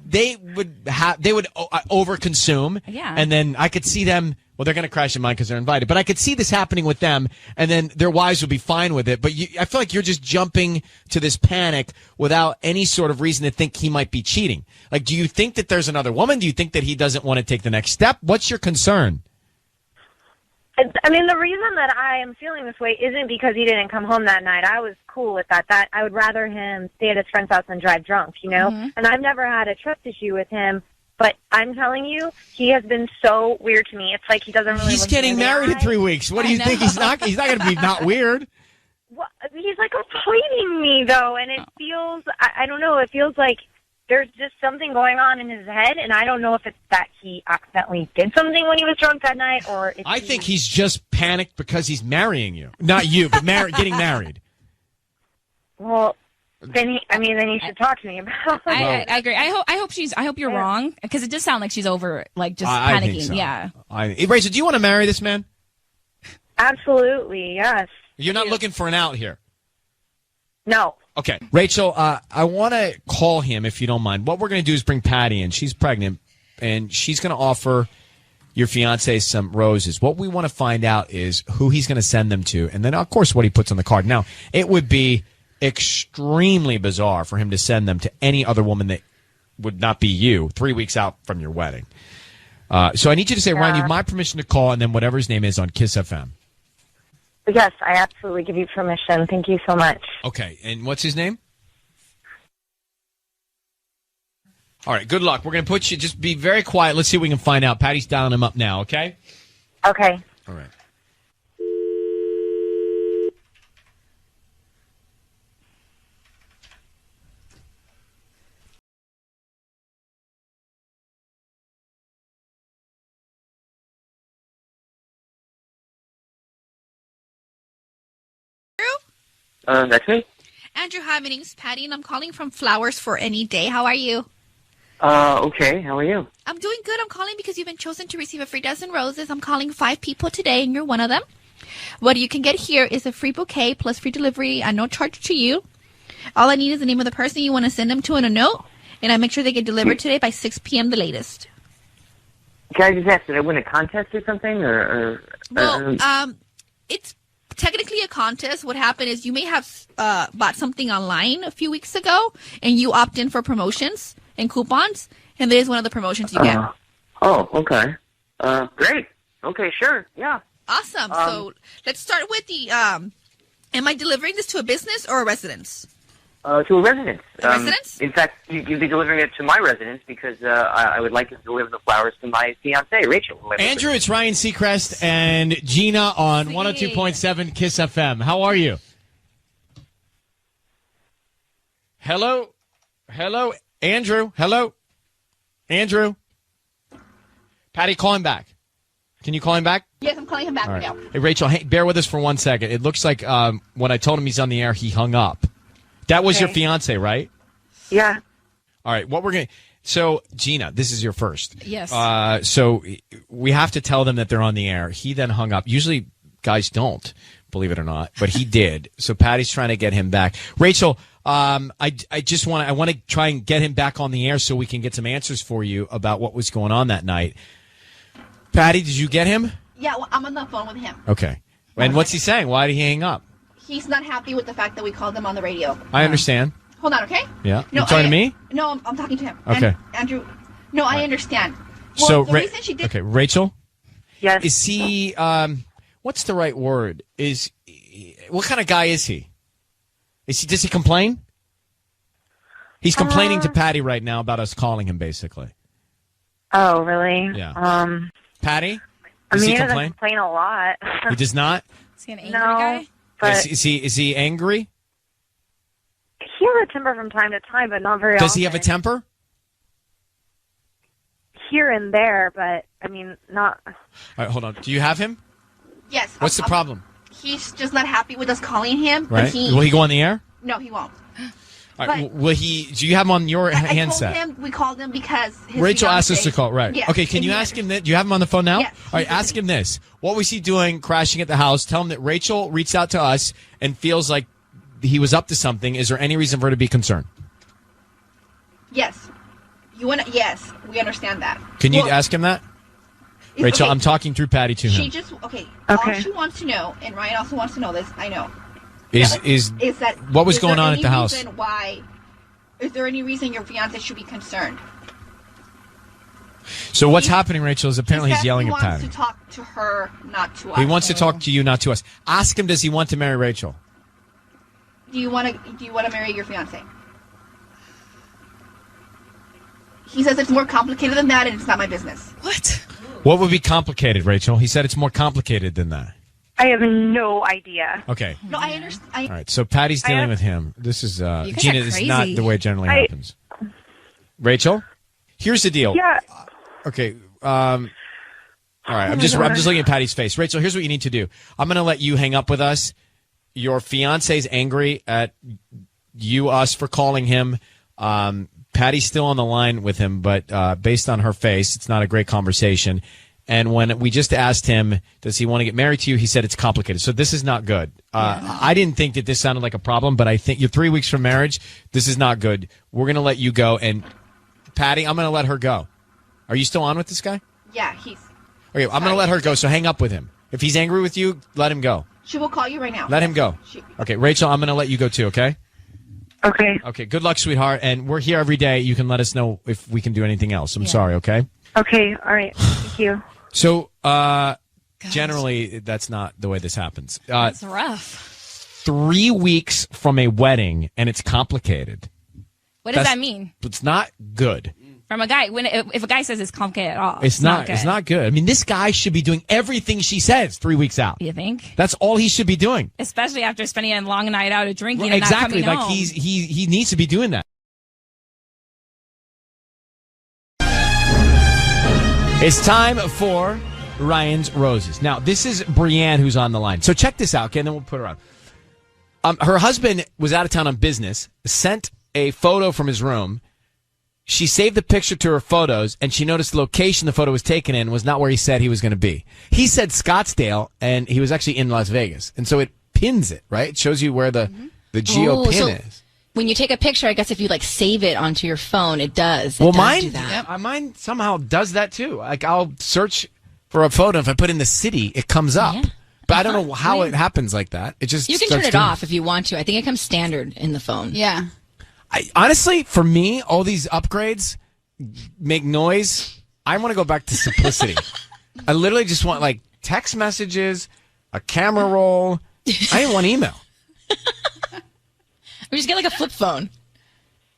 They would overconsume. Yeah. And then I could see them. Well, they're going to crash in mine because they're invited. But I could see this happening with them, and then their wives would be fine with it. But I feel like you're just jumping to this panic without any sort of reason to think he might be cheating. Like, do you think that there's another woman? Do you think that he doesn't want to take the next step? What's your concern? I mean, the reason that I am feeling this way isn't because he didn't come home that night. I was cool with that. That I would rather him stay at his friend's house than drive drunk, And I've never had a trust issue with him. But I'm telling you, he has been so weird to me. It's like he doesn't really. He's getting married in 3 weeks. What do you think? He's not going to be not weird. Well, he's like avoiding me though, and it feels. I don't know. It feels like there's just something going on in his head, and I don't know if it's that he accidentally did something when he was drunk that night, or if I think he's just panicked because he's marrying you, not you, but getting married. Well. Then he should talk to me about it. I agree. I hope you're wrong, because it does sound like she's over, like, just panicking. I think so. Yeah. Rachel, do you want to marry this man? Absolutely, yes. You're not looking for an out here. No. Okay, Rachel, I want to call him if you don't mind. What we're going to do is bring Patty in. She's pregnant, and she's going to offer your fiance some roses. What we want to find out is who he's going to send them to, and then, of course, what he puts on the card. Now, it would be extremely bizarre for him to send them to any other woman that would not be you 3 weeks out from your wedding. So I need you to say, Ryan, you have my permission to call, and then whatever his name is on Kiss FM. Yes, I absolutely give you permission. Thank you so much. Okay, and what's his name? All right, good luck. We're going to put you, just be very quiet. Let's see if we can find out. Patty's dialing him up now, okay? Okay. All right. That's me. Andrew, hi, my name's Patty, and I'm calling from Flowers for Any Day. How are you? Okay. How are you? I'm doing good. I'm calling because you've been chosen to receive a free dozen roses. I'm calling 5 people today, and you're one of them. What you can get here is a free bouquet plus free delivery at no charge to you. All I need is the name of the person you want to send them to and a note, and I make sure they get delivered today by 6 p.m. the latest. Can I just ask, did I win a contest or something? It's technically a contest. What happened is you may have bought something online a few weeks ago, and you opt in for promotions and coupons, and there's one of the promotions you get. Oh, okay. Great. Okay, sure. Yeah. Awesome. So let's start with the, am I delivering this to a business or a residence? To a residence. Residence? In fact, you'd be delivering it to my residence because I would like to deliver the flowers to my fiancée, Rachel. Andrew, it's Ryan Seacrest and Gina on 102.7 Kiss FM. How are you? Hello? Hello? Andrew? Hello? Andrew? Patty, call him back. Can you call him back? Yes, I'm calling him back now. Hey, Rachel, bear with us for 1 second. It looks like when I told him he's on the air, he hung up. That was your fiance, right? Yeah. All right. What we're going to... So, Gina, this is your first. Yes. So we have to tell them that they're on the air. He then hung up. Usually guys don't, believe it or not, but he did. So Patty's trying to get him back. Rachel, I want to try and get him back on the air so we can get some answers for you about what was going on that night. Patty, did you get him? Yeah, well, I'm on the phone with him. Okay. And what's he saying? Why did he hang up? he's not happy with the fact that we called them on the radio. I understand. Hold on, okay? Yeah. No, you talking to me? No, I'm talking to him. Okay. Andrew, no, I understand. Well, So, the reason she did... okay, Rachel? Yes. Is he, what's the right word? What kind of guy is he? Does he complain? He's complaining to Patty right now about us calling him, basically. Oh, really? Yeah. Patty? I Does mean, he he doesn't complain? complain a lot. He does not? Is he an angry guy? But Is he angry? he has a temper from time to time, but not very often. Does he have a temper? Here and there, but, I mean, not... All right, hold on. Do you have him? Yes. What's the problem? He's just not happy with us calling him. Right. But Will he go on the air? No, he won't. All right, do you have him on your handset? I told him we called him because his Rachel asked us fiancé- to call, right? Yes. Okay, can you ask him that? Do you have him on the phone now? Yes. All right, ask him this. What was he doing crashing at the house? Tell him that Rachel reached out to us and feels like he was up to something. Is there any reason for her to be concerned? Yes. Yes, we understand that. Can you ask him that? Rachel, okay. I'm talking through Patty to him. She just all she wants to know, and Ryan also wants to know this. I know. Is that what was is going there on any at the house? reason why? Is there any reason your fiance should be concerned? So what's happening, Rachel, is apparently he's yelling he at wants Patty. to talk to her, not to us. He wants to talk to you, not to us. Ask him, does he want to marry Rachel? Do you want to marry your fiance? He says it's more complicated than that, and it's not my business. What? What would be complicated, Rachel? He said it's more complicated than that. I have no idea. Okay. No, I understand. All right, so Patty's dealing with him. This is, guys Gina, are this is crazy. not the way it generally happens. Rachel? Here's the deal. Yeah. Okay, all right, I'm just looking at Patty's face. Rachel, here's what you need to do. I'm going to let you hang up with us. Your fiance's angry at us for calling him. Patty's still on the line with him, but based on her face, it's not a great conversation. And when we just asked him, does he want to get married to you, he said it's complicated. So this is not good. I didn't think that this sounded like a problem, but I think you're 3 weeks from marriage. This is not good. We're going to let you go. And Patty, I'm going to let her go. Are you still on with this guy? Yeah, he's. Okay, I'm going to let her go, so hang up with him. If he's angry with you, let him go. She will call you right now. Let him go. Okay, Rachel, I'm going to let you go too, okay? Okay. Okay, good luck, sweetheart. And we're here every day. You can let us know if we can do anything else. I'm sorry, okay? Okay, all right. Thank you. So, generally, that's not the way this happens. That's rough. 3 weeks from a wedding, and it's complicated. What does that mean? It's not good. From a guy, if a guy says it's complicated at all, It's not. It's not good. I mean, this guy should be doing everything she says 3 weeks out. You think? That's all he should be doing. Especially after spending a long night out of drinking. Well, and exactly. Not Like coming home. he needs to be doing that. It's time for Ryan's Roses. Now, this is Brianne who's on the line. So check this out, okay, and then we'll put her on. Her husband was out of town on business, sent a photo from his room. She saved the picture to her photos, and she noticed the location the photo was taken in was not where he said he was going to be. He said Scottsdale, and he was actually in Las Vegas. And so it pins it, right? It shows you where the geo pin is. When you take a picture, I guess if you like save it onto your phone, it does. Well, does mine, do that. mine somehow does that too. Like I'll search for a photo. If I put in the city, it comes up. Yeah. But I don't know how it happens like that. It just You can starts turn it doing off if you want to. I think it comes standard in the phone. Yeah. Honestly, for me, all these upgrades make noise. I want to go back to simplicity. I literally just want like text messages, a camera roll. I didn't want email. We just get like a flip phone.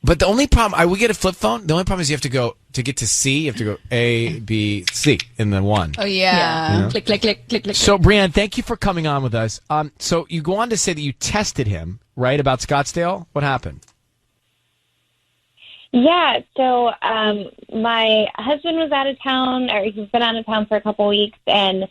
But the only problem, I would get a flip phone. The only problem is you have to go, to get to C, you have to go A, B, C in the one. Oh, yeah. You know? Click, click, click, click, click. So, Brianne, thank you for coming on with us. So you go on to say that you tested him, right, about Scottsdale? What happened? Yeah, so my husband was out of town, or he's been out of town for a couple weeks, and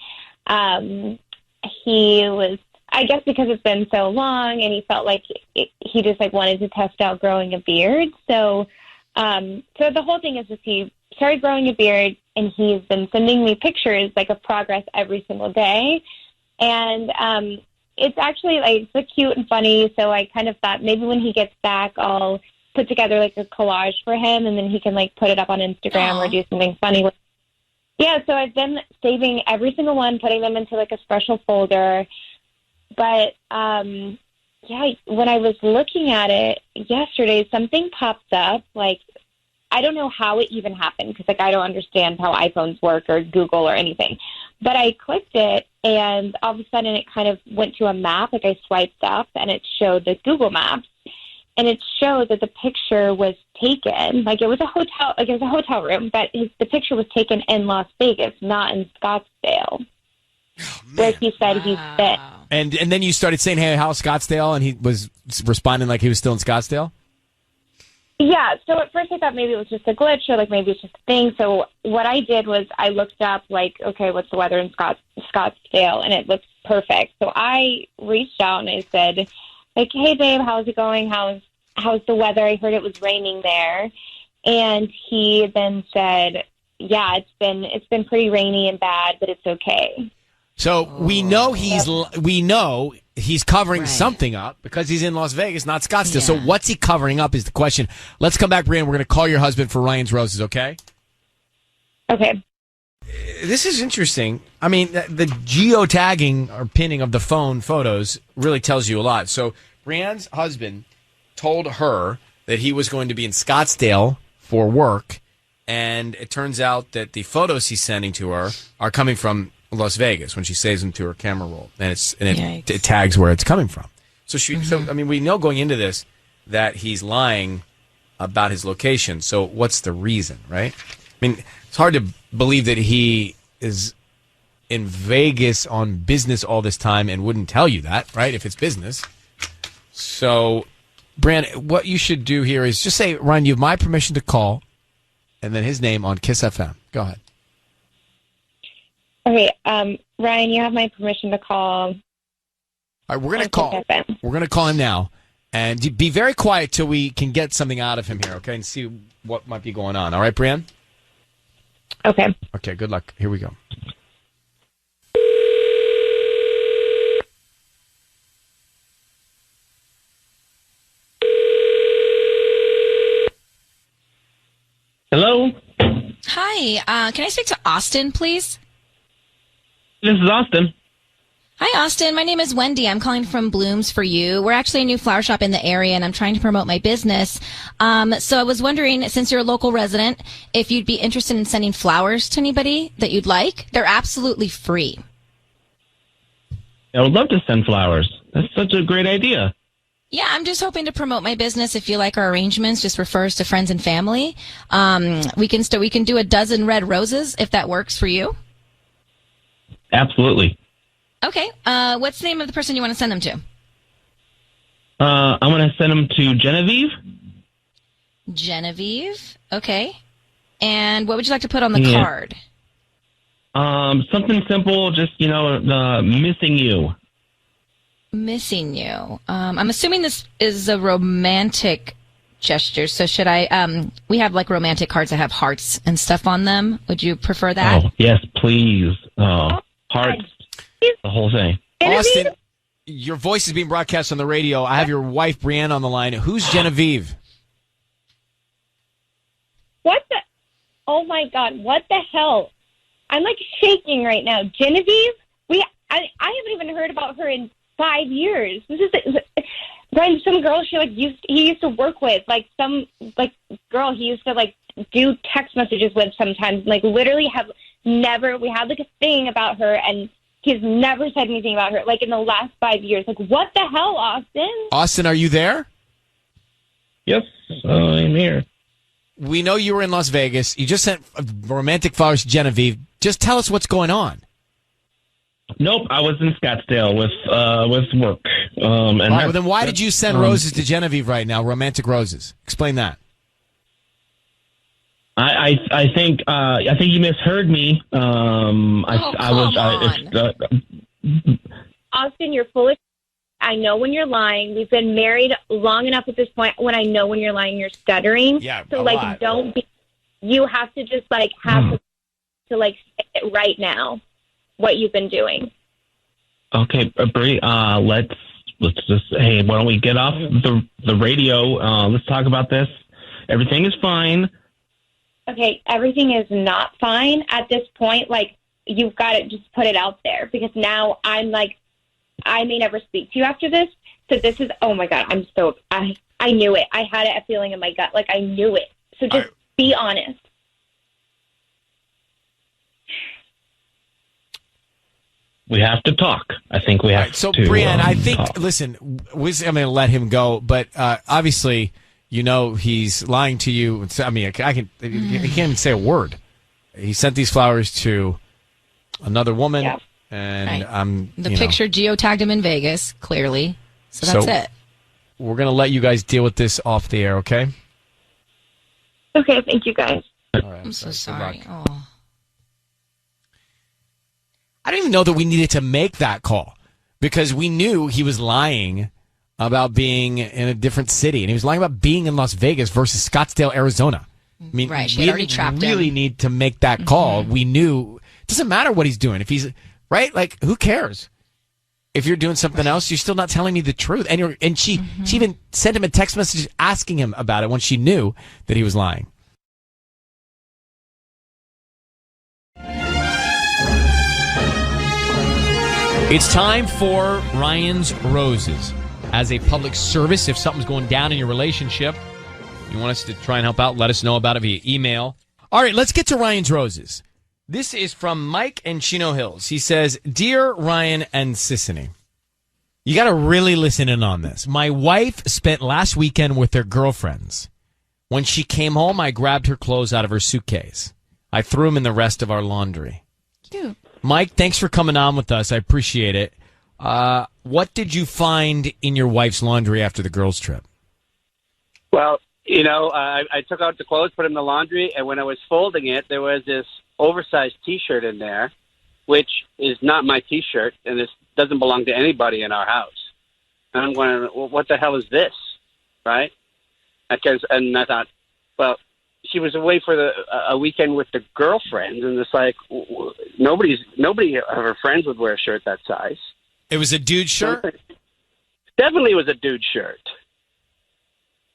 he was, I guess because it's been so long, and he felt like he just like wanted to test out growing a beard. So the whole thing is just he started growing a beard, and he's been sending me pictures like of progress every single day, and it's actually like it's cute and funny. So I kind of thought maybe when he gets back, I'll put together like a collage for him, and then he can like put it up on Instagram or do something funny with. Yeah, so I've been saving every single one, putting them into like a special folder. But yeah, when I was looking at it yesterday, something popped up. Like, I don't know how it even happened because, like, I don't understand how iPhones work or Google or anything. But I clicked it, and all of a sudden it kind of went to a map. Like, I swiped up, and it showed the Google Maps. And it showed that the picture was taken, like it was a hotel room, but the picture was taken in Las Vegas, not in Scottsdale, where he said he's been. And then you started saying, "Hey, how's Scottsdale?" And he was responding like he was still in Scottsdale. Yeah. So at first I thought maybe it was just a glitch, or like maybe it's just a thing. So what I did was I looked up, like, okay, what's the weather in Scottsdale, and it looks perfect. So I reached out and I said, like, hey, babe, how's it going? How's the weather? I heard it was raining there. And he then said, yeah, it's been pretty rainy and bad, but it's okay. So we know he's covering something up because he's in Las Vegas, not Scottsdale. Yeah. So what's he covering up is the question. Let's come back, Brian. We're going to call your husband for Ryan's Roses, okay? Okay. This is interesting. I mean, the geotagging or pinning of the phone photos really tells you a lot. So Brianne's husband told her that he was going to be in Scottsdale for work, and it turns out that the photos he's sending to her are coming from Las Vegas when she saves them to her camera roll, and it tags where it's coming from. So I mean, we know going into this that he's lying about his location. So what's the reason, right? I mean, it's hard to believe that he is in Vegas on business all this time and wouldn't tell you that, right? If it's business. So, Brand, what you should do here is just say, Ryan, you have my permission to call, and then his name on Kiss FM. Go ahead. Okay, Ryan, you have my permission to call. All right, we're going to call. We're going to call him now, and be very quiet till we can get something out of him here, okay, and see what might be going on. All right, Brian? Okay. Okay, good luck. Here we go. Hello? Hi, can I speak to Austin, please? This is Austin. Hi, Austin. My name is Wendy. I'm calling from Blooms for You. We're actually a new flower shop in the area, and I'm trying to promote my business. So I was wondering, since you're a local resident, if you'd be interested in sending flowers to anybody that you'd like. They're absolutely free. I would love to send flowers. That's such a great idea. Yeah, I'm just hoping to promote my business. If you like our arrangements, just refer us to friends and family. We can do a dozen red roses if that works for you. Absolutely. Okay. What's the name of the person you want to send them to? I'm going to send them to Genevieve. Genevieve. Okay. And what would you like to put on the card? Something simple, just, missing you. Missing you. I'm assuming this is a romantic gesture. So should I, we have like romantic cards that have hearts and stuff on them. Would you prefer that? Oh, yes, please. Hearts. The whole thing. Austin, your voice is being broadcast on the radio. I have your wife, Brianne, on the line. Who's Genevieve? What the? Oh, my God. What the hell? I'm, like, shaking right now. Genevieve? I haven't even heard about her in 5 years. This is Brian, some girl he used to work with, like, some, like, girl he used to, like, do text messages with sometimes. Like, literally we had, like, a thing about her, and he's never said anything about her, like, in the last 5 years. Like, what the hell, Austin? Austin, are you there? Yes, I'm here. We know you were in Las Vegas. You just sent romantic flowers to Genevieve. Just tell us what's going on. Nope, I was in Scottsdale with work. All right, well, then why did you send roses to Genevieve right now, romantic roses? Explain that. I think you misheard me. Austin, you're full of. I know when you're lying. We've been married long enough at this point. When I know when you're lying, you're stuttering. Yeah, so like, don't be. You have to just like have to like say it right now. What you've been doing. Okay, Brie. Let's just. Hey, why don't we get off the radio? Let's talk about this. Everything is fine. Okay, everything is not fine at this point. Like, you've got to just put it out there because now I'm like I may never speak to you after this. So this is, oh my God, I knew it. I had a feeling in my gut, like I knew it. So just be honest. We have to talk. I think we have to. So, Brianne, I think, listen, I'm going to let him go, but obviously, he's lying to you. I mean, he can't even say a word. He sent these flowers to another woman, and the picture geotagged him in Vegas, clearly. So that's it. We're going to let you guys deal with this off the air, okay? Okay, thank you guys. All right, I'm so sorry. Oh. I don't even know that we needed to make that call because we knew he was lying about being in a different city, and he was lying about being in Las Vegas versus Scottsdale, Arizona. I mean, right, she we had already didn't trapped really him. need to make that call. We knew it doesn't matter what he's doing. If he's right, like who cares? If you're doing something else, you're still not telling me the truth. And she even sent him a text message asking him about it when she knew that he was lying. It's time for Ryan's Roses. As a public service, if something's going down in your relationship, you want us to try and help out, let us know about it via email. All right, let's get to Ryan's Roses. This is from Mike in Chino Hills. He says, Dear Ryan and Sissany, you got to really listen in on this. My wife spent last weekend with their girlfriends. When she came home, I grabbed her clothes out of her suitcase. I threw them in the rest of our laundry. Cute. Mike, thanks for coming on with us. I appreciate it. What did you find in your wife's laundry after the girls' trip? Well, I took out the clothes, put them in the laundry, and when I was folding it, there was this oversized T-shirt in there, which is not my T-shirt, and this doesn't belong to anybody in our house. And I'm going, well, what the hell is this, right? And I thought, well, she was away for a weekend with the girlfriends, and it's like nobody of her friends would wear a shirt that size. It was a dude shirt? Definitely was a dude shirt.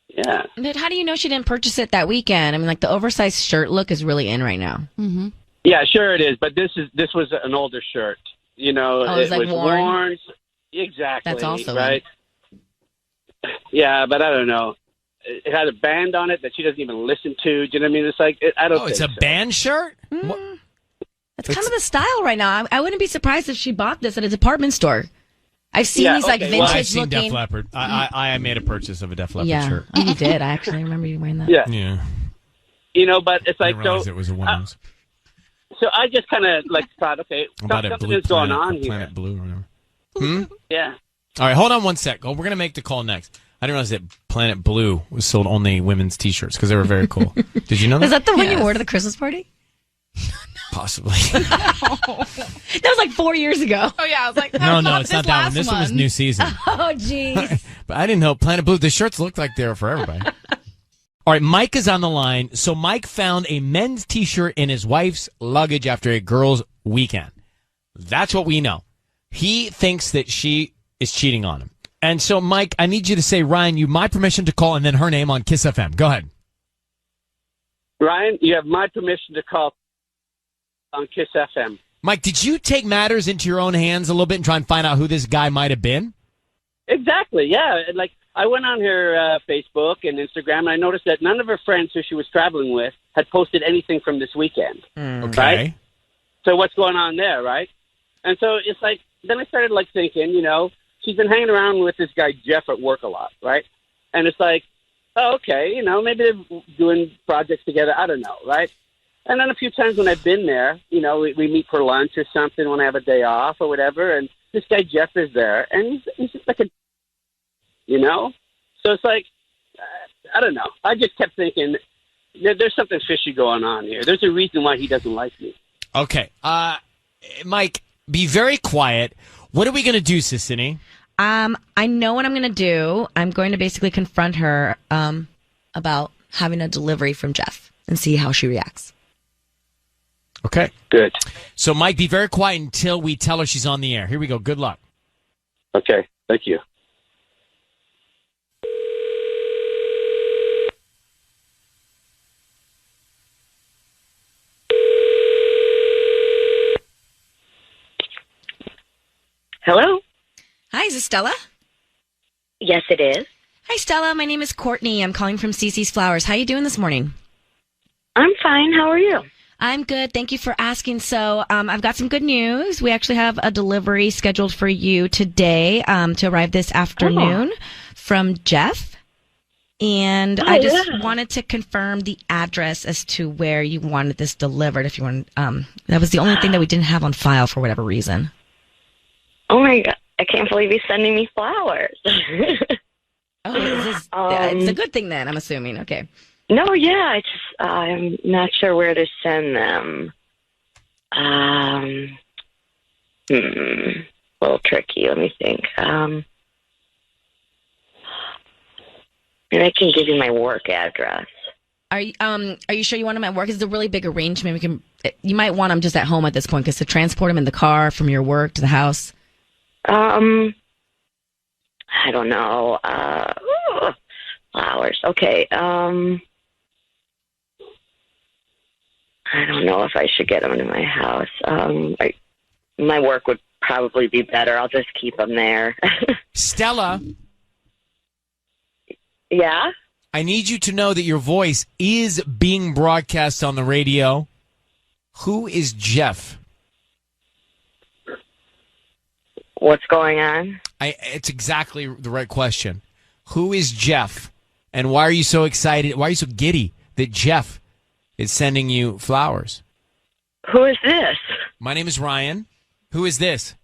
Yeah. But how do you know she didn't purchase it that weekend? I mean, like the oversized shirt look is really in right now. Mm-hmm. Yeah, sure it is. But this was an older shirt. It was like worn. Exactly. That's also right. Yeah, but I don't know. It had a band on it that she doesn't even listen to. Do you know what I mean? It's like I don't. Oh, it's a band shirt. That's kind of the style right now. I wouldn't be surprised if she bought this at a department store. I've seen these like vintage I've seen looking. Def Leppard. I made a purchase of a Def Leppard shirt. Oh, you did. I actually remember you wearing that. Yeah. But it's like I realized it was a woman's. So I just kind of thought, okay, something is going on here. Planet Blue or whatever. Yeah. All right, hold on one sec. We're going to make the call next. I didn't realize that Planet Blue was sold only women's T-shirts because they were very cool. Did you know that? Is that the one you wore to the Christmas party? Possibly. That was like 4 years ago. Oh, yeah. I was like, no, it's not that one. This one was New Season. Oh, jeez. But I didn't know Planet Blue. The shirts looked like they were for everybody. All right, Mike is on the line. So Mike found a men's T-shirt in his wife's luggage after a girls' weekend. That's what we know. He thinks that she is cheating on him. And so, Mike, I need you to say, Ryan, you have my permission to call and then her name on Kiss FM. Go ahead. Ryan, you have my permission to call on Kiss FM. Mike, did you take matters into your own hands a little bit and try and find out who this guy might have been? Exactly, yeah. Like, I went on her Facebook and Instagram, and I noticed that none of her friends who she was traveling with had posted anything from this weekend. Okay. Right? So what's going on there, right? And so it's like, then I started, thinking, she's been hanging around with this guy Jeff at work a lot, right? And it's like, oh, okay, maybe they're doing projects together. I don't know, right? And then a few times when I've been there, we meet for lunch or something when I have a day off or whatever, and this guy Jeff is there, and he's just like So it's like, I don't know. I just kept thinking, there's something fishy going on here. There's a reason why he doesn't like me. Okay. Mike, be very quiet. What are we going to do, Sissany? I know what I'm going to do. I'm going to basically confront her about having a delivery from Jeff and see how she reacts. Okay. Good. So, Mike, be very quiet until we tell her she's on the air. Here we go. Good luck. Okay. Thank you. Hello? Hi, is this Stella? Yes, it is. Hi, Stella. My name is Courtney. I'm calling from CC's Flowers. How are you doing this morning? I'm fine. How are you? I'm good. Thank you for asking. So I've got some good news. We actually have a delivery scheduled for you today to arrive this afternoon from Jeff. And I just wanted to confirm the address as to where you wanted this delivered. If you want, that was the only thing that we didn't have on file for whatever reason. Oh my God. I can't believe he's sending me flowers. It's a good thing then, I'm assuming. Okay. No, yeah, I'm not sure where to send them. A little tricky. Let me think. And I can give you my work address. Are you sure you want them at work? It's a really big arrangement. You might want them just at home at this point, because to transport them in the car from your work to the house. I don't know. Flowers. Okay. I don't know if I should get them to my house. My work would probably be better. I'll just keep them there. Stella. Yeah? I need you to know that your voice is being broadcast on the radio. Who is Jeff? What's going on? It's exactly the right question. Who is Jeff? And why are you so excited? Why are you so giddy that Jeff is sending you flowers? Who is this? My name is Ryan. Who is this?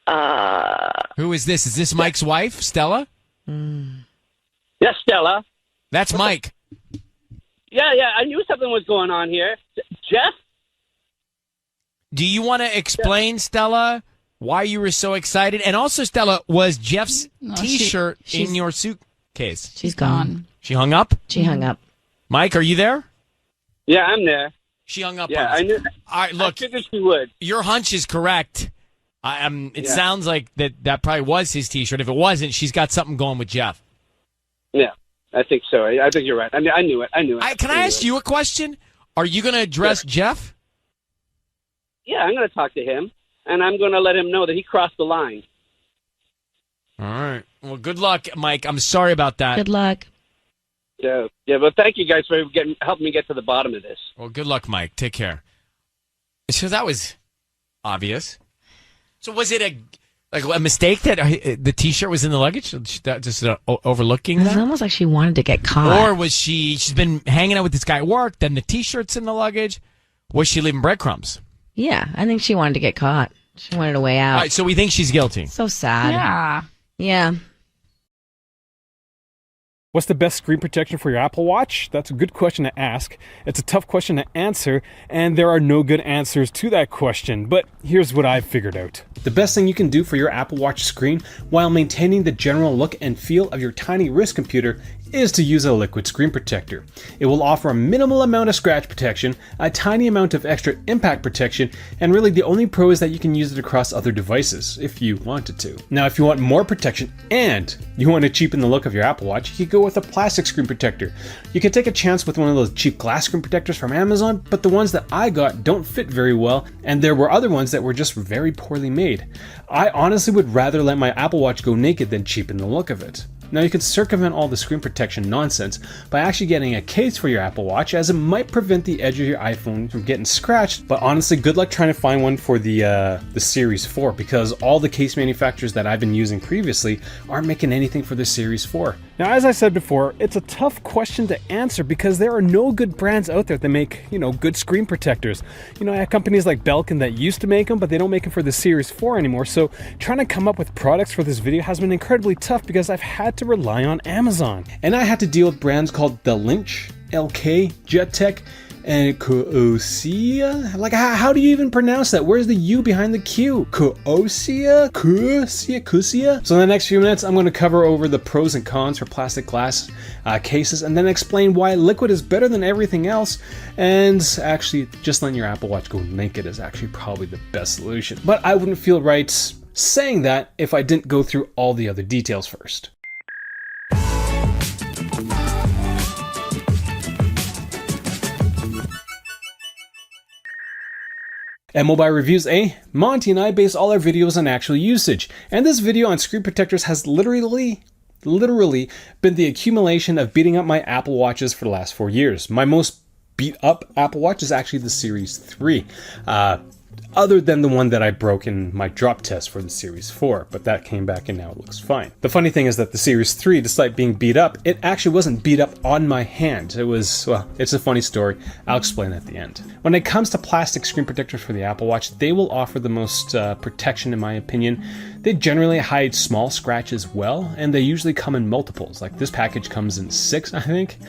Who is this? Is this Mike's wife, Stella? Yes, Stella. That's Mike. Yeah, I knew something was going on here. Jeff? Do you want to explain, Stella, why you were so excited? And also, Stella, was Jeff's T-shirt in your suitcase? She's gone. She hung up? She hung up. Mike, are you there? Yeah, I'm there. She hung up. Yeah, on us. I knew. All right, look. I figured she would. Your hunch is correct. It sounds like that probably was his T-shirt. If it wasn't, she's got something going with Jeff. Yeah, I think so. I think you're right. I knew it. Can I ask you a question? Are you going to address Jeff? Yeah, I'm going to talk to him, and I'm going to let him know that he crossed the line. All right. Well, good luck, Mike. I'm sorry about that. Good luck. Yeah, but thank you guys for helping me get to the bottom of this. Well, good luck, Mike. Take care. So that was obvious. So was it a mistake that the T-shirt was in the luggage? Just overlooking It's that? almost like she wanted to get caught. Or was she's been hanging out with this guy at work, then the T-shirt's in the luggage? Was she leaving breadcrumbs? Yeah, I think she wanted to get caught. She wanted a way out. All right, so we think she's guilty. So sad. Yeah. Yeah. What's the best screen protection for your Apple Watch? That's a good question to ask. It's a tough question to answer, and there are no good answers to that question. But here's what I've figured out. The best thing you can do for your Apple Watch screen while maintaining the general look and feel of your tiny wrist computer is to use a liquid screen protector. It will offer a minimal amount of scratch protection, a tiny amount of extra impact protection, and really the only pro is that you can use it across other devices if you wanted to. Now, if you want more protection and you want to cheapen the look of your Apple Watch, you could go with a plastic screen protector. You can take a chance with one of those cheap glass screen protectors from Amazon, but the ones that I got don't fit very well, and there were other ones that were just very poorly made. I honestly would rather let my Apple Watch go naked than cheapen the look of it. Now, you can circumvent all the screen protection nonsense by actually getting a case for your Apple Watch, as it might prevent the edge of your iPhone from getting scratched. But honestly, good luck trying to find one for the Series 4, because all the case manufacturers that I've been using previously aren't making anything for the Series 4. Now, as I said before, it's a tough question to answer because there are no good brands out there that make, good screen protectors. I have companies like Belkin that used to make them, but they don't make them for the Series 4 anymore. So trying to come up with products for this video has been incredibly tough because I've had to rely on Amazon. And I had to deal with brands called The Lynch, LK, JetTech, and Koosia? Like, how do you even pronounce that? Where's the U behind the Q? Koosia? Koosia? So in the next few minutes, I'm going to cover over the pros and cons for plastic glass cases, and then explain why liquid is better than everything else, and actually just letting your Apple Watch go naked is actually probably the best solution. But I wouldn't feel right saying that if I didn't go through all the other details first. At Mobile Reviews A, Monty and I base all our videos on actual usage, and this video on screen protectors has literally been the accumulation of beating up my Apple Watches for the last 4 years. My most beat up Apple Watch is actually the Series 3. Other than the one that I broke in my drop test for the Series 4, but that came back and now it looks fine. The funny thing is that the Series 3, despite being beat up, it actually wasn't beat up on my hand. It was, well, it's a funny story. I'll explain at the end. When it comes to plastic screen protectors for the Apple Watch, they will offer the most protection in my opinion. They generally hide small scratches well, and they usually come in multiples. Like this package comes in 6, I think.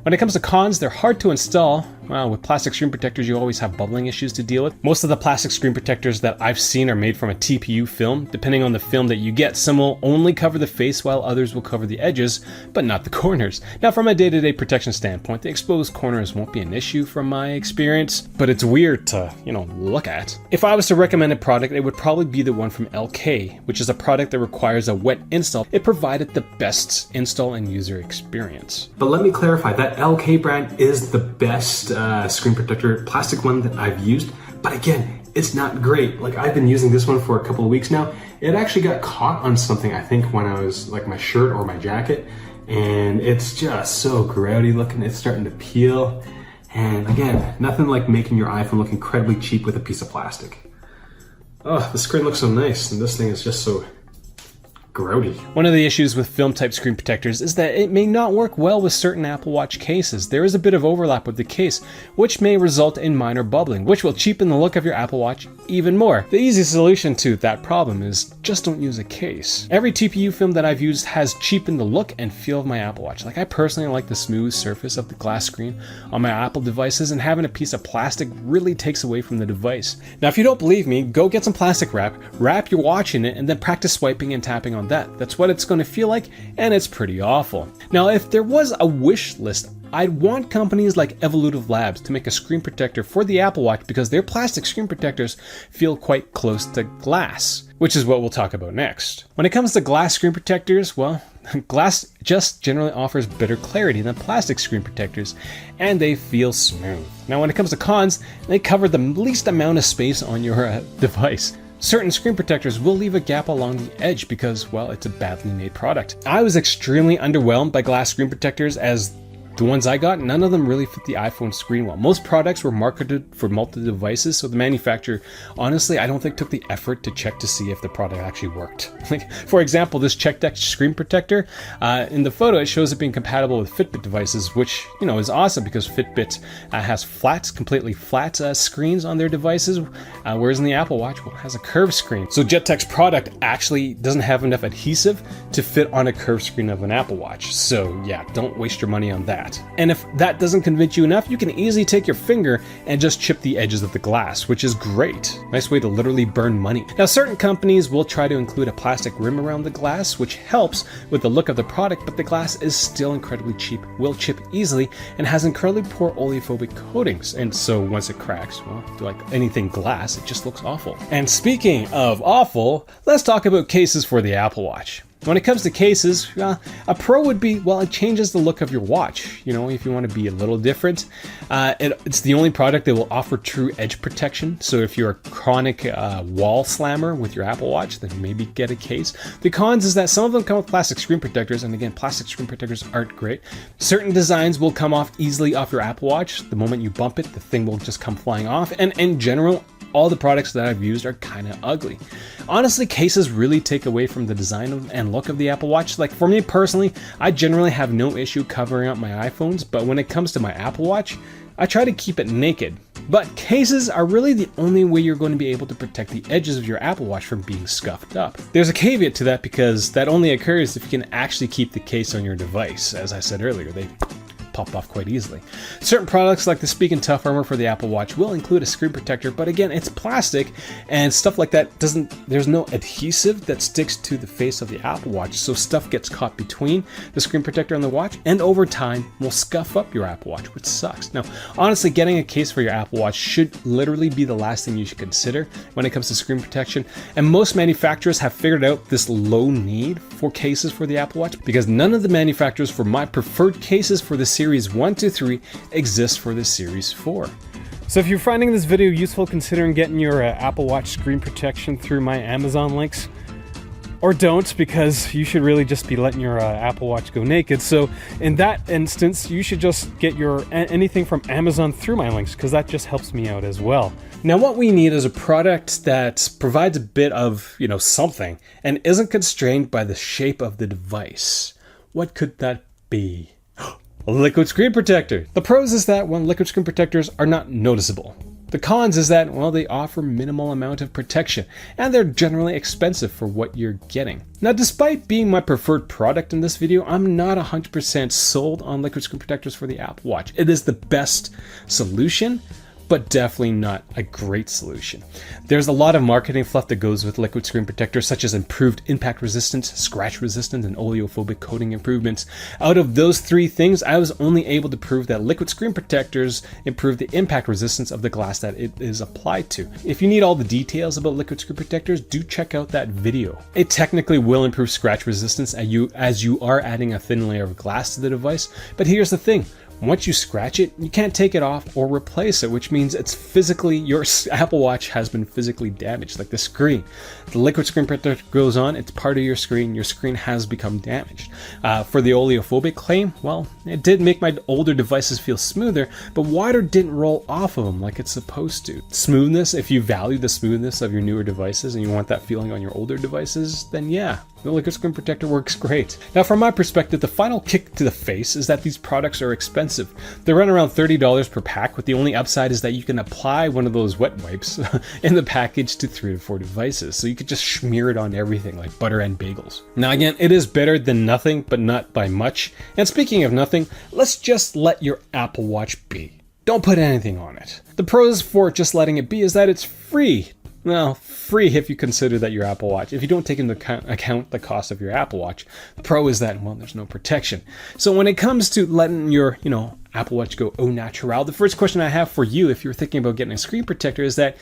When it comes to cons, they're hard to install. Well, with plastic screen protectors, you always have bubbling issues to deal with. Most of the plastic screen protectors that I've seen are made from a TPU film. Depending on the film that you get, some will only cover the face while others will cover the edges, but not the corners. Now, from a day-to-day protection standpoint, the exposed corners won't be an issue from my experience, but it's weird to, look at. If I was to recommend a product, it would probably be the one from LK, which is a product that requires a wet install. It provided the best install and user experience. But let me clarify, that LK brand is the best screen protector, plastic one that I've used. But again, it's not great. Like I've been using this one for a couple of weeks now. It actually got caught on something, I think when I was like my shirt or my jacket. And it's just so grody looking. It's starting to peel. And again, nothing like making your iPhone look incredibly cheap with a piece of plastic. Oh, the screen looks so nice, and this thing is just so grody. One of the issues with film type screen protectors is that it may not work well with certain Apple Watch cases. There is a bit of overlap with the case, which may result in minor bubbling, which will cheapen the look of your Apple Watch even more. The easy solution to that problem is just don't use a case. Every TPU film that I've used has cheapened the look and feel of my Apple Watch. Like I personally like the smooth surface of the glass screen on my Apple devices, and having a piece of plastic really takes away from the device. Now, if you don't believe me, go get some plastic wrap your watch in it, and then practice swiping and tapping on that. That's what it's going to feel like, and it's pretty awful. Now, if there was a wish list, I'd want companies like Evolutive Labs to make a screen protector for the Apple Watch because their plastic screen protectors feel quite close to glass, which is what we'll talk about next. When it comes to glass screen protectors, well, glass just generally offers better clarity than plastic screen protectors, and they feel smooth. Now, when it comes to cons, they cover the least amount of space on your device. Certain screen protectors will leave a gap along the edge because, well, it's a badly made product. I was extremely underwhelmed by glass screen protectors as the ones I got, none of them really fit the iPhone screen well. Most products were marketed for multi-devices, so the manufacturer, honestly, I don't think took the effort to check to see if the product actually worked. Like, for example, this CheckDeck screen protector, in the photo, it shows it being compatible with Fitbit devices, which, is awesome because Fitbit has completely flat screens on their devices, whereas in the Apple Watch, well, it has a curved screen. So JetTech's product actually doesn't have enough adhesive to fit on a curved screen of an Apple Watch. So yeah, don't waste your money on that. And if that doesn't convince you enough, you can easily take your finger and just chip the edges of the glass, which is great. Nice way to literally burn money. Now, certain companies will try to include a plastic rim around the glass, which helps with the look of the product, but the glass is still incredibly cheap, will chip easily, and has incredibly poor oleophobic coatings. And so once it cracks, well, like anything glass, it just looks awful. And speaking of awful, let's talk about cases for the Apple Watch. When it comes to cases, a pro would be, well, it changes the look of your watch. If you want to be a little different. It's the only product that will offer true edge protection. So if you're a chronic wall slammer with your Apple Watch, then maybe get a case. The cons is that some of them come with plastic screen protectors, and again, plastic screen protectors aren't great. Certain designs will come off easily off your Apple Watch. The moment you bump it, the thing will just come flying off. And in general, all the products that I've used are kind of ugly. Honestly, cases really take away from the design and look of the Apple Watch. Like for me personally, I generally have no issue covering up my iPhones, but when it comes to my Apple Watch, I try to keep it naked. But cases are really the only way you're going to be able to protect the edges of your Apple Watch from being scuffed up. There's a caveat to that because that only occurs if you can actually keep the case on your device. As I said earlier, they pop off quite easily. Certain products like the Speak and Tough Armor for the Apple Watch will include a screen protector, but again, it's plastic and stuff like that there's no adhesive that sticks to the face of the Apple Watch, so stuff gets caught between the screen protector and the watch, and over time will scuff up your Apple Watch, which sucks. Now, honestly, getting a case for your Apple Watch should literally be the last thing you should consider when it comes to screen protection, and most manufacturers have figured out this low need for cases for the Apple Watch because none of the manufacturers for my preferred cases for the Series 1 to 3 exist for the Series 4. So if you're finding this video useful, considering getting your Apple Watch screen protection through my Amazon links. Or don't, because you should really just be letting your Apple Watch go naked. So in that instance, you should just get your anything from Amazon through my links, because that just helps me out as well. Now what we need is a product that provides a bit of, something, and isn't constrained by the shape of the device. What could that be? A liquid screen protector. The pros is that, liquid screen protectors are not noticeable. The cons is that, they offer minimal amount of protection, and they're generally expensive for what you're getting. Now, despite being my preferred product in this video, I'm not 100% sold on liquid screen protectors for the Apple Watch. It is the best solution, but definitely not a great solution. There's a lot of marketing fluff that goes with liquid screen protectors, such as improved impact resistance, scratch resistance, and oleophobic coating improvements. Out of those three things, I was only able to prove that liquid screen protectors improve the impact resistance of the glass that it is applied to. If you need all the details about liquid screen protectors, do check out that video. It technically will improve scratch resistance as you are adding a thin layer of glass to the device, but here's the thing. Once you scratch it, you can't take it off or replace it, which means it's physically, your Apple Watch has been physically damaged, like the screen. The liquid screen protector goes on, it's part of your screen has become damaged. For the oleophobic claim, it did make my older devices feel smoother, but water didn't roll off of them like it's supposed to. Smoothness, if you value the smoothness of your newer devices and you want that feeling on your older devices, then yeah, the liquid screen protector works great. Now, from my perspective, the final kick to the face is that these products are expensive. They run around $30 per pack, with the only upside is that you can apply one of those wet wipes in the package to 3 to 4 devices, so you could just smear it on everything like butter and bagels. Now again, it is better than nothing, but not by much. And speaking of nothing, let's just let your Apple Watch be. Don't put anything on it. The pros for just letting it be is that it's free. Well, free if you consider that your Apple Watch, if you don't take into account the cost of your Apple Watch. The pro is that, there's no protection. So when it comes to letting your, Apple Watch go au naturel, the first question I have for you, if you're thinking about getting a screen protector, is that,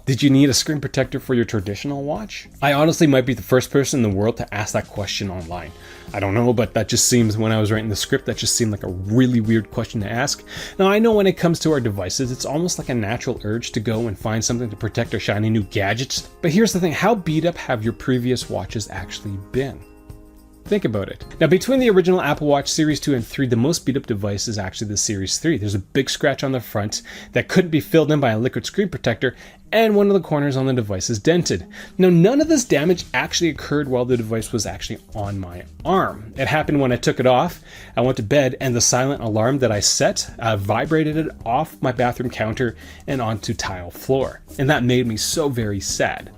did you need a screen protector for your traditional watch? I honestly might be the first person in the world to ask that question online. I don't know, but that just seems, when I was writing the script, that just seemed like a really weird question to ask. Now, I know when it comes to our devices, it's almost like a natural urge to go and find something to protect our shiny new gadgets. But here's the thing, how beat up have your previous watches actually been? Think about it. Now, between the original Apple Watch Series 2 and 3, the most beat up device is actually the Series 3. There's a big scratch on the front that couldn't be filled in by a liquid screen protector, and one of the corners on the device is dented. Now, none of this damage actually occurred while the device was actually on my arm. It happened when I took it off, I went to bed, and the silent alarm that I set vibrated it off my bathroom counter and onto tile floor. And that made me so very sad.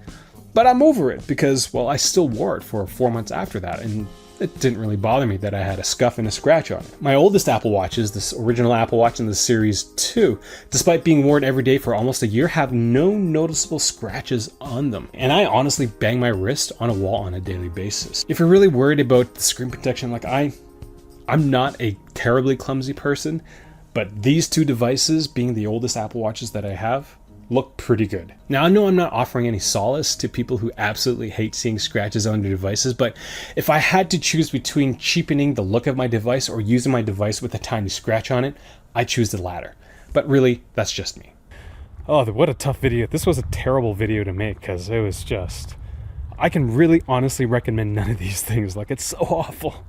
But I'm over it because, I still wore it for 4 months after that, and it didn't really bother me that I had a scuff and a scratch on it. My oldest Apple Watches, this original Apple Watch and the Series 2, despite being worn every day for almost a year, have no noticeable scratches on them. And I honestly bang my wrist on a wall on a daily basis. If you're really worried about the screen protection, I'm not a terribly clumsy person, but these two devices, being the oldest Apple Watches that I have, look pretty good. Now, I know I'm not offering any solace to people who absolutely hate seeing scratches on their devices, but if I had to choose between cheapening the look of my device or using my device with a tiny scratch on it, I choose the latter. But really, that's just me. Oh, what a tough video. This was a terrible video to make because it was just... I can really honestly recommend none of these things. It's so awful.